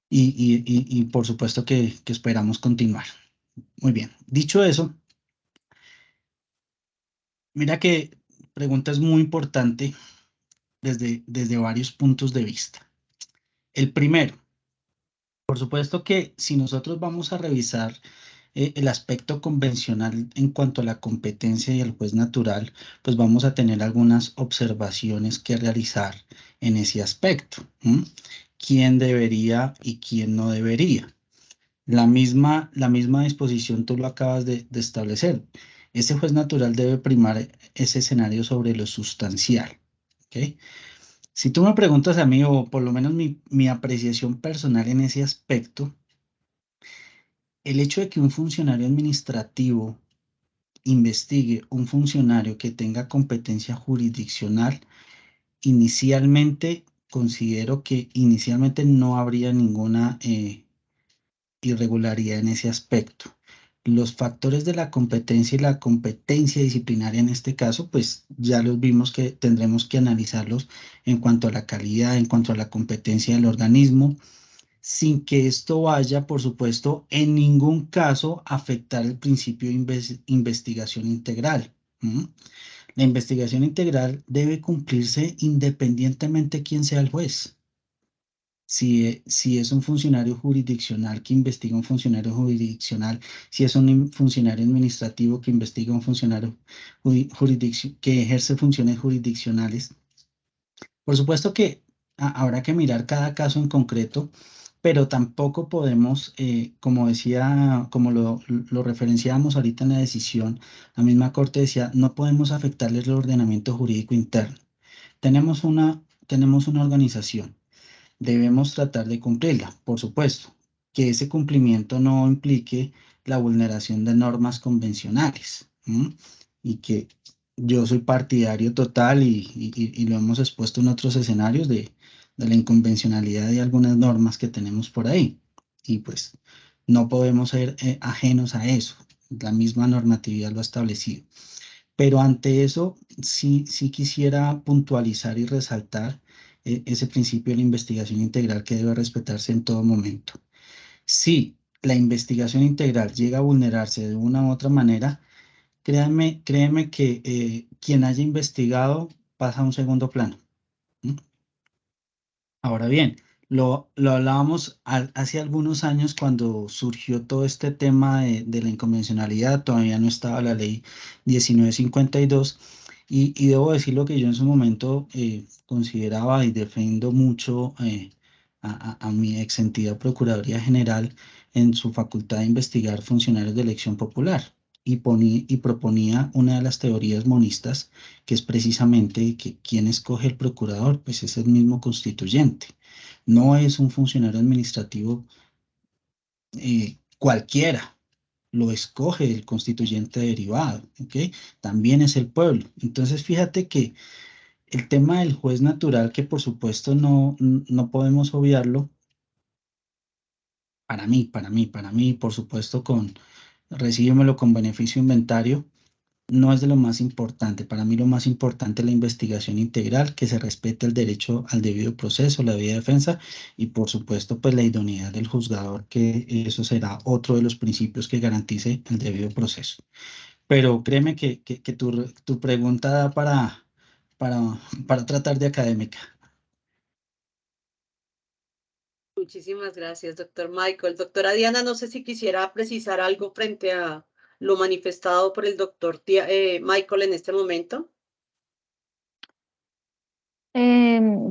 Y por supuesto que esperamos continuar. Muy bien, dicho eso, mira que pregunta es muy importante desde varios puntos de vista. El primero, por supuesto que si nosotros vamos a revisar el aspecto convencional en cuanto a la competencia y el juez natural, pues vamos a tener algunas observaciones que realizar en ese aspecto. ¿Quién debería y quién no debería? La misma disposición tú lo acabas de establecer. Ese juez natural debe primar ese escenario sobre lo sustancial. ¿Okay? Si tú me preguntas a mí, o por lo menos mi apreciación personal en ese aspecto, el hecho de que un funcionario administrativo investigue un funcionario que tenga competencia jurisdiccional, inicialmente considero que inicialmente no habría ninguna irregularidad en ese aspecto. Los factores de la competencia y la competencia disciplinaria en este caso, pues ya los vimos que tendremos que analizarlos en cuanto a la calidad, en cuanto a la competencia del organismo, sin que esto vaya, por supuesto, en ningún caso afectar el principio de investigación integral. La investigación integral debe cumplirse independientemente de quién sea el juez. Si es un funcionario jurisdiccional que investiga un funcionario jurisdiccional, si es un funcionario administrativo que investiga un funcionario que ejerce funciones jurisdiccionales. Por supuesto que habrá que mirar cada caso en concreto, pero tampoco podemos, como decía, como lo referenciábamos ahorita en la decisión, la misma Corte decía, no podemos afectarle el ordenamiento jurídico interno. Tenemos una organización. Debemos tratar de cumplirla, por supuesto, que ese cumplimiento no implique la vulneración de normas convencionales, y que yo soy partidario total y lo hemos expuesto en otros escenarios de la inconvencionalidad de algunas normas que tenemos por ahí. Y pues no podemos ser ajenos a eso. La misma normatividad lo ha establecido. Pero ante eso, sí quisiera puntualizar y resaltar ese principio de la investigación integral que debe respetarse en todo momento. Si la investigación integral llega a vulnerarse de una u otra manera, créeme que quien haya investigado pasa a un segundo plano. Ahora bien, lo hablábamos hace algunos años cuando surgió todo este tema de la inconvencionalidad, todavía no estaba la ley 1952, y debo decir lo que yo en su momento consideraba y defiendo mucho a mi ex entidad Procuraduría General en su facultad de investigar funcionarios de elección popular. y proponía una de las teorías monistas, que es precisamente que quien escoge el procurador, pues es el mismo constituyente. No es un funcionario administrativo cualquiera, lo escoge el constituyente derivado, ¿ok? También es el pueblo. Entonces, fíjate que el tema del juez natural, que por supuesto no podemos obviarlo, para mí, por supuesto, recíbemelo con beneficio inventario, no es de lo más importante. Para mí lo más importante es la investigación integral, que se respete el derecho al debido proceso, la debida defensa y por supuesto pues la idoneidad del juzgador, que eso será otro de los principios que garantice el debido proceso. Pero créeme que tu pregunta da para tratar de académica. Muchísimas gracias, doctor Michael. Doctora Diana, no sé si quisiera precisar algo frente a lo manifestado por el doctor Michael en este momento.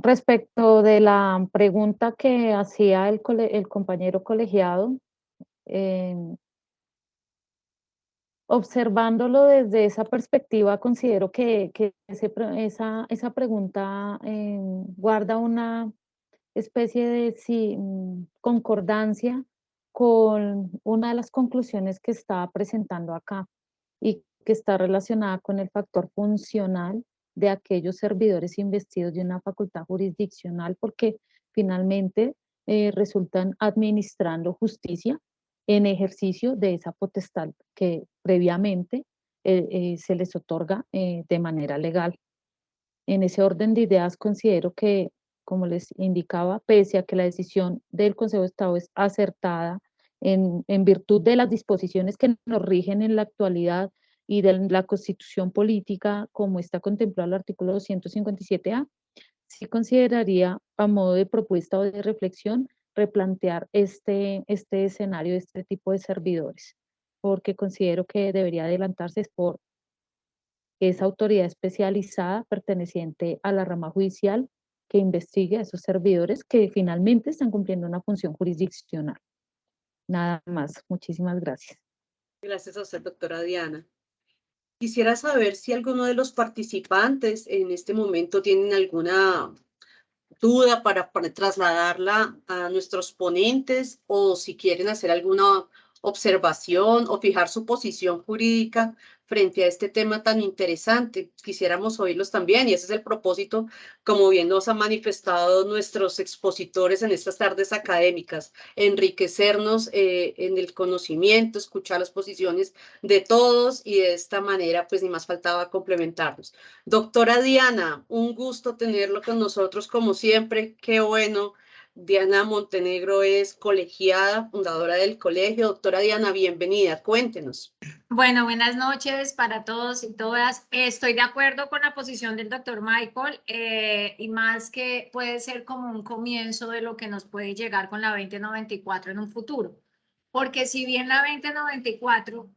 Respecto de la pregunta que hacía el compañero colegiado, observándolo desde esa perspectiva, considero que esa pregunta guarda una especie de concordancia con una de las conclusiones que está presentando acá y que está relacionada con el factor funcional de aquellos servidores investidos de una facultad jurisdiccional, porque finalmente resultan administrando justicia en ejercicio de esa potestad que previamente se les otorga de manera legal. En ese orden de ideas considero que, como les indicaba, pese a que la decisión del Consejo de Estado es acertada en virtud de las disposiciones que nos rigen en la actualidad y de la Constitución política, como está contemplado el artículo 257A, sí consideraría, a modo de propuesta o de reflexión, replantear este escenario de este tipo de servidores, porque considero que debería adelantarse por esa autoridad especializada perteneciente a la rama judicial que investigue a esos servidores que finalmente están cumpliendo una función jurisdiccional. Nada más. Muchísimas gracias. Gracias a usted, doctora Diana. Quisiera saber si alguno de los participantes en este momento tienen alguna duda para trasladarla a nuestros ponentes, o si quieren hacer alguna observación o fijar su posición jurídica frente a este tema tan interesante. Quisiéramos oírlos también, y ese es el propósito, como bien nos han manifestado nuestros expositores en estas tardes académicas, enriquecernos en el conocimiento, escuchar las posiciones de todos, y de esta manera pues ni más faltaba complementarnos. Doctora Diana, un gusto tenerlo con nosotros como siempre, qué bueno. Diana Montenegro es colegiada, fundadora del colegio. Doctora Diana, bienvenida, cuéntenos. Bueno, buenas noches para todos y todas. Estoy de acuerdo con la posición del doctor Michael, y más que puede ser como un comienzo de lo que nos puede llegar con la 2094 en un futuro. Porque si bien la 2094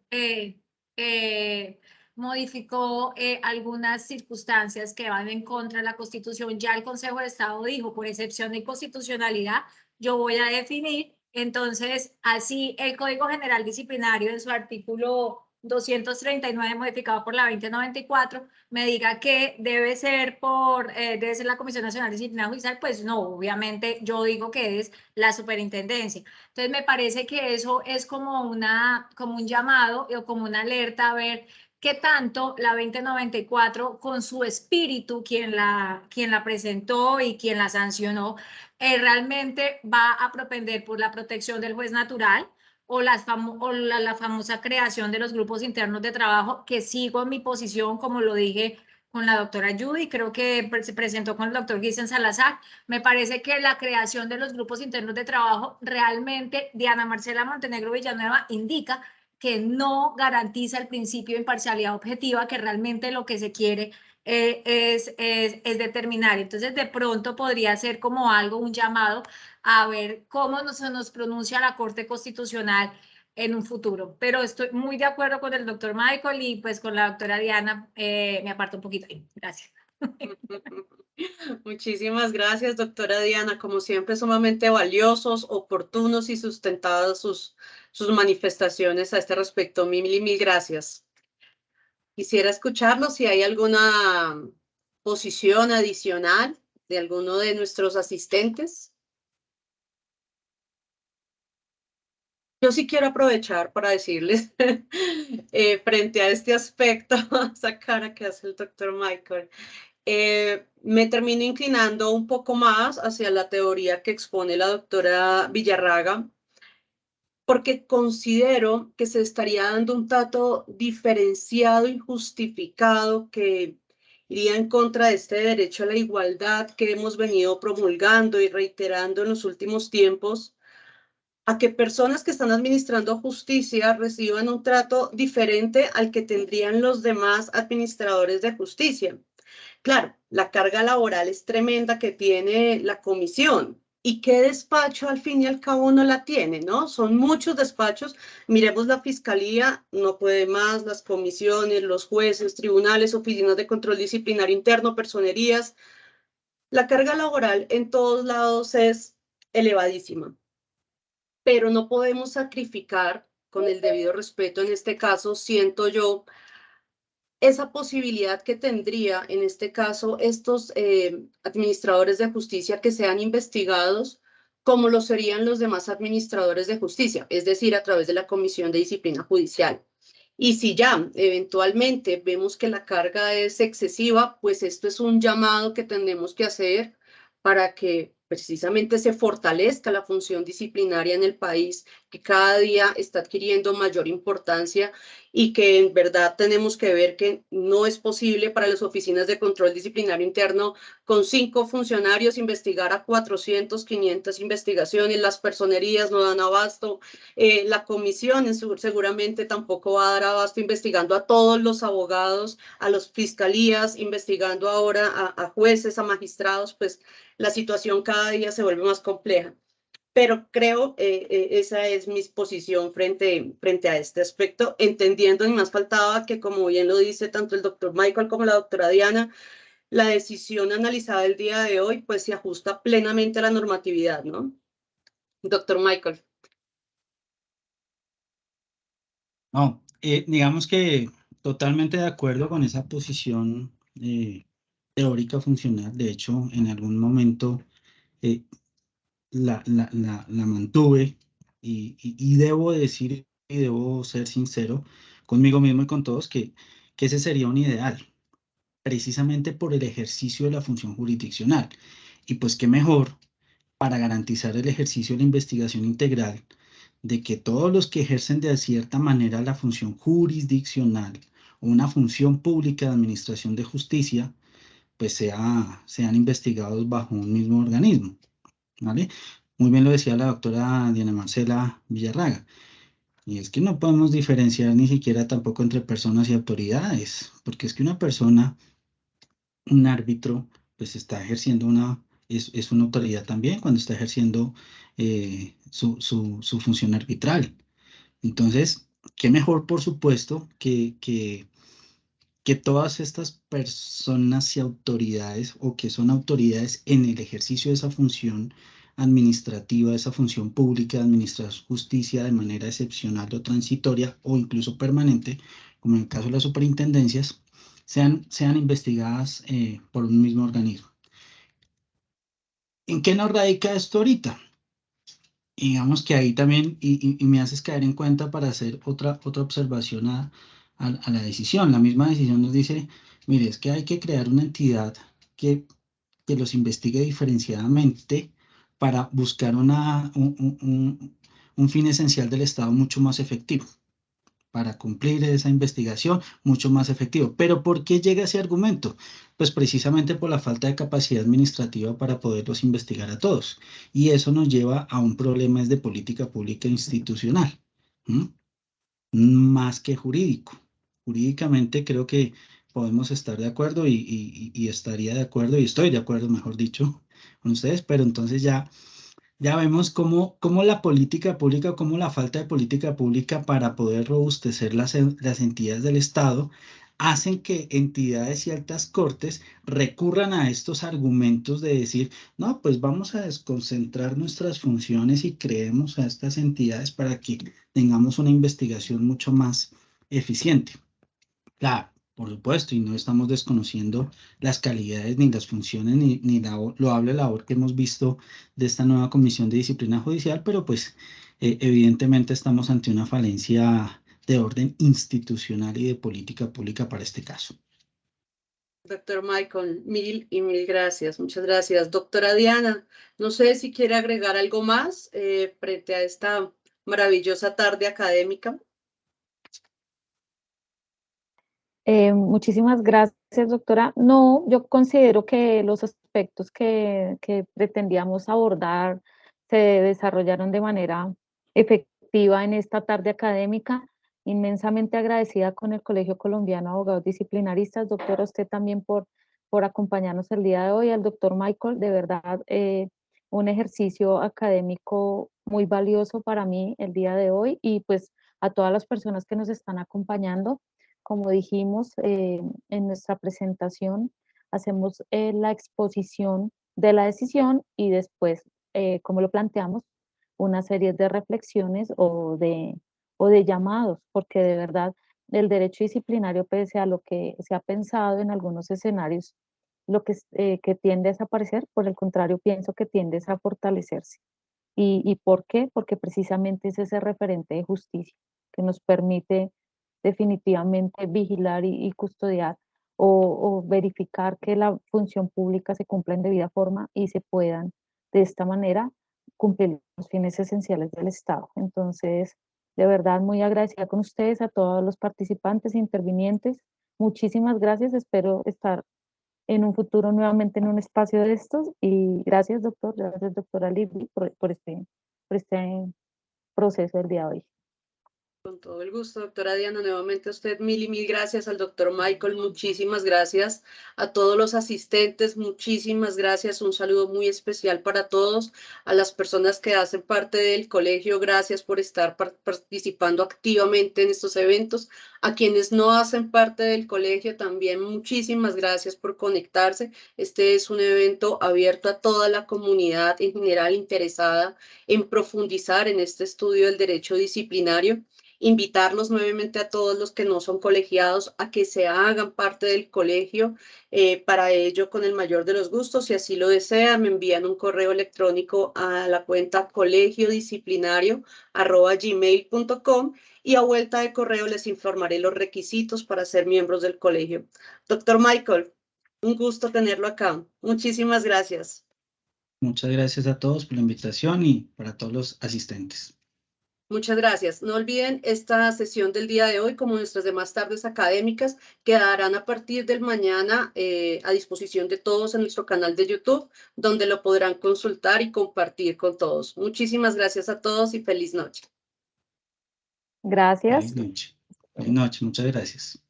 modificó algunas circunstancias que van en contra de la Constitución, ya el Consejo de Estado dijo, por excepción de inconstitucionalidad, yo voy a definir. Entonces, así el Código General Disciplinario en su artículo 239, modificado por la 2094, me diga que debe ser la Comisión Nacional Disciplinaria Judicial, pues no, obviamente yo digo que es la superintendencia. Entonces, me parece que eso es como un llamado o como una alerta a ver qué tanto la 2094, con su espíritu, quien la presentó y quien la sancionó, realmente va a propender por la protección del juez natural o la famosa creación de los grupos internos de trabajo, que sigo en mi posición, como lo dije con la doctora Judy, creo que se presentó con el doctor Guisen Salazar. Me parece que la creación de los grupos internos de trabajo realmente, Diana Marcela Montenegro Villanueva indica que no garantiza el principio de imparcialidad objetiva, que realmente lo que se quiere es determinar. Entonces, de pronto podría ser como algo, un llamado a ver cómo se nos pronuncia la Corte Constitucional en un futuro. Pero estoy muy de acuerdo con el doctor Michael y pues con la doctora Diana, me aparto un poquito ahí. Gracias. Muchísimas gracias, doctora Diana. Como siempre, sumamente valiosos, oportunos y sustentados sus manifestaciones a este respecto. Mil y mil gracias. Quisiera escucharlos si hay alguna posición adicional de alguno de nuestros asistentes. Yo sí quiero aprovechar para decirles, frente a este aspecto, esa cara que hace el doctor Michael, me termino inclinando un poco más hacia la teoría que expone la doctora Villarraga, porque considero que se estaría dando un trato diferenciado y justificado que iría en contra de este derecho a la igualdad que hemos venido promulgando y reiterando en los últimos tiempos, a que personas que están administrando justicia reciban un trato diferente al que tendrían los demás administradores de justicia. Claro, la carga laboral es tremenda que tiene la comisión. ¿Y qué despacho al fin y al cabo no la tiene, no? Son muchos despachos. Miremos la fiscalía, no puede más, las comisiones, los jueces, tribunales, oficinas de control disciplinario interno, personerías. La carga laboral en todos lados es elevadísima, pero no podemos sacrificar, con el debido respeto en este caso, siento yo, esa posibilidad que tendría en este caso estos administradores de justicia que sean investigados como lo serían los demás administradores de justicia, es decir, a través de la Comisión de Disciplina Judicial. Y si ya eventualmente vemos que la carga es excesiva, pues esto es un llamado que tenemos que hacer para que precisamente se fortalezca la función disciplinaria en el país, que cada día está adquiriendo mayor importancia y que en verdad tenemos que ver que no es posible para las oficinas de control disciplinario interno con 5 funcionarios investigar a 400, 500 investigaciones, las personerías no dan abasto, la comisión seguramente tampoco va a dar abasto investigando a todos los abogados, a las fiscalías, investigando ahora a jueces, a magistrados, pues la situación cada día se vuelve más compleja. Pero creo, esa es mi posición frente a este aspecto, entendiendo, y más faltaba que, como bien lo dice tanto el doctor Michael como la doctora Diana, la decisión analizada el día de hoy, pues se ajusta plenamente a la normatividad, ¿no? Doctor Michael. No, digamos que totalmente de acuerdo con esa posición teórica funcional. De hecho, en algún momento la mantuve y debo decir y debo ser sincero conmigo mismo y con todos que ese sería un ideal, precisamente por el ejercicio de la función jurisdiccional. Y pues qué mejor para garantizar el ejercicio de la investigación integral de que todos los que ejercen de cierta manera la función jurisdiccional o una función pública de administración de justicia, pues sean investigados bajo un mismo organismo, ¿vale? Muy bien lo decía la doctora Diana Marcela Villarraga, y es que no podemos diferenciar ni siquiera tampoco entre personas y autoridades, porque es que una persona, un árbitro, pues está ejerciendo es una autoridad también cuando está ejerciendo su función arbitral. Entonces, qué mejor, por supuesto, que todas estas personas y autoridades o que son autoridades en el ejercicio de esa función administrativa, de esa función pública de administrar justicia de manera excepcional o transitoria o incluso permanente, como en el caso de las superintendencias, sean investigadas por un mismo organismo. ¿En qué nos radica esto ahorita? Y digamos que ahí también, y me haces caer en cuenta para hacer otra observación a la decisión. La misma decisión nos dice, mire, es que hay que crear una entidad que los investigue diferenciadamente para buscar un fin esencial del Estado mucho más efectivo, para cumplir esa investigación mucho más efectivo. ¿Pero por qué llega ese argumento? Pues precisamente por la falta de capacidad administrativa para poderlos investigar a todos. Y eso nos lleva a un problema de política pública institucional, más que jurídico. Jurídicamente creo que podemos estar de acuerdo y estaría de acuerdo, y estoy de acuerdo, mejor dicho, con ustedes, pero entonces ya vemos cómo la política pública, cómo la falta de política pública para poder robustecer las entidades del Estado hacen que entidades y altas cortes recurran a estos argumentos de decir, no, pues vamos a desconcentrar nuestras funciones y creemos a estas entidades para que tengamos una investigación mucho más eficiente. Claro, por supuesto, y no estamos desconociendo las calidades ni las funciones ni la loable labor que hemos visto de esta nueva Comisión de Disciplina Judicial, pero pues evidentemente estamos ante una falencia de orden institucional y de política pública para este caso. Doctor Michael, mil y mil gracias, muchas gracias. Doctora Diana, no sé si quiere agregar algo más frente a esta maravillosa tarde académica. Muchísimas gracias, doctora. No, yo considero que los aspectos que pretendíamos abordar se desarrollaron de manera efectiva en esta tarde académica. Inmensamente agradecida con el Colegio Colombiano de Abogados Disciplinaristas. Doctora, usted también por acompañarnos el día de hoy. Al doctor Michael, de verdad, un ejercicio académico muy valioso para mí el día de hoy y pues a todas las personas que nos están acompañando. Como dijimos en nuestra presentación, hacemos la exposición de la decisión y después, como lo planteamos, una serie de reflexiones o de llamados, porque de verdad el derecho disciplinario, pese a lo que se ha pensado en algunos escenarios, lo que tiende a desaparecer, por el contrario, pienso que tiende a fortalecerse. ¿Y por qué? Porque precisamente es ese referente de justicia que nos permite definitivamente vigilar y custodiar o verificar que la función pública se cumpla en debida forma y se puedan de esta manera cumplir los fines esenciales del Estado. Entonces, de verdad, muy agradecida con ustedes, a todos los participantes e intervinientes. Muchísimas gracias, espero estar en un futuro nuevamente en un espacio de estos y gracias, doctor, gracias, doctora Libby, por este proceso del día de hoy. Con todo el gusto, doctora Diana, nuevamente a usted mil y mil gracias, al doctor Michael, muchísimas gracias, a todos los asistentes, muchísimas gracias, un saludo muy especial para todos, a las personas que hacen parte del colegio, gracias por estar participando activamente en estos eventos, a quienes no hacen parte del colegio también, muchísimas gracias por conectarse, este es un evento abierto a toda la comunidad en general interesada en profundizar en este estudio del derecho disciplinario. Invitarlos nuevamente a todos los que no son colegiados a que se hagan parte del colegio. Para ello, con el mayor de los gustos, si así lo desean, me envían un correo electrónico a la cuenta colegiodisciplinario@gmail.com y a vuelta de correo les informaré los requisitos para ser miembros del colegio. Doctor Michael, un gusto tenerlo acá. Muchísimas gracias. Muchas gracias a todos por la invitación y para todos los asistentes. Muchas gracias. No olviden esta sesión del día de hoy, como nuestras demás tardes académicas, quedarán a partir del mañana a disposición de todos en nuestro canal de YouTube, donde lo podrán consultar y compartir con todos. Muchísimas gracias a todos y feliz noche. Gracias. Feliz noche. Feliz noche, muchas gracias.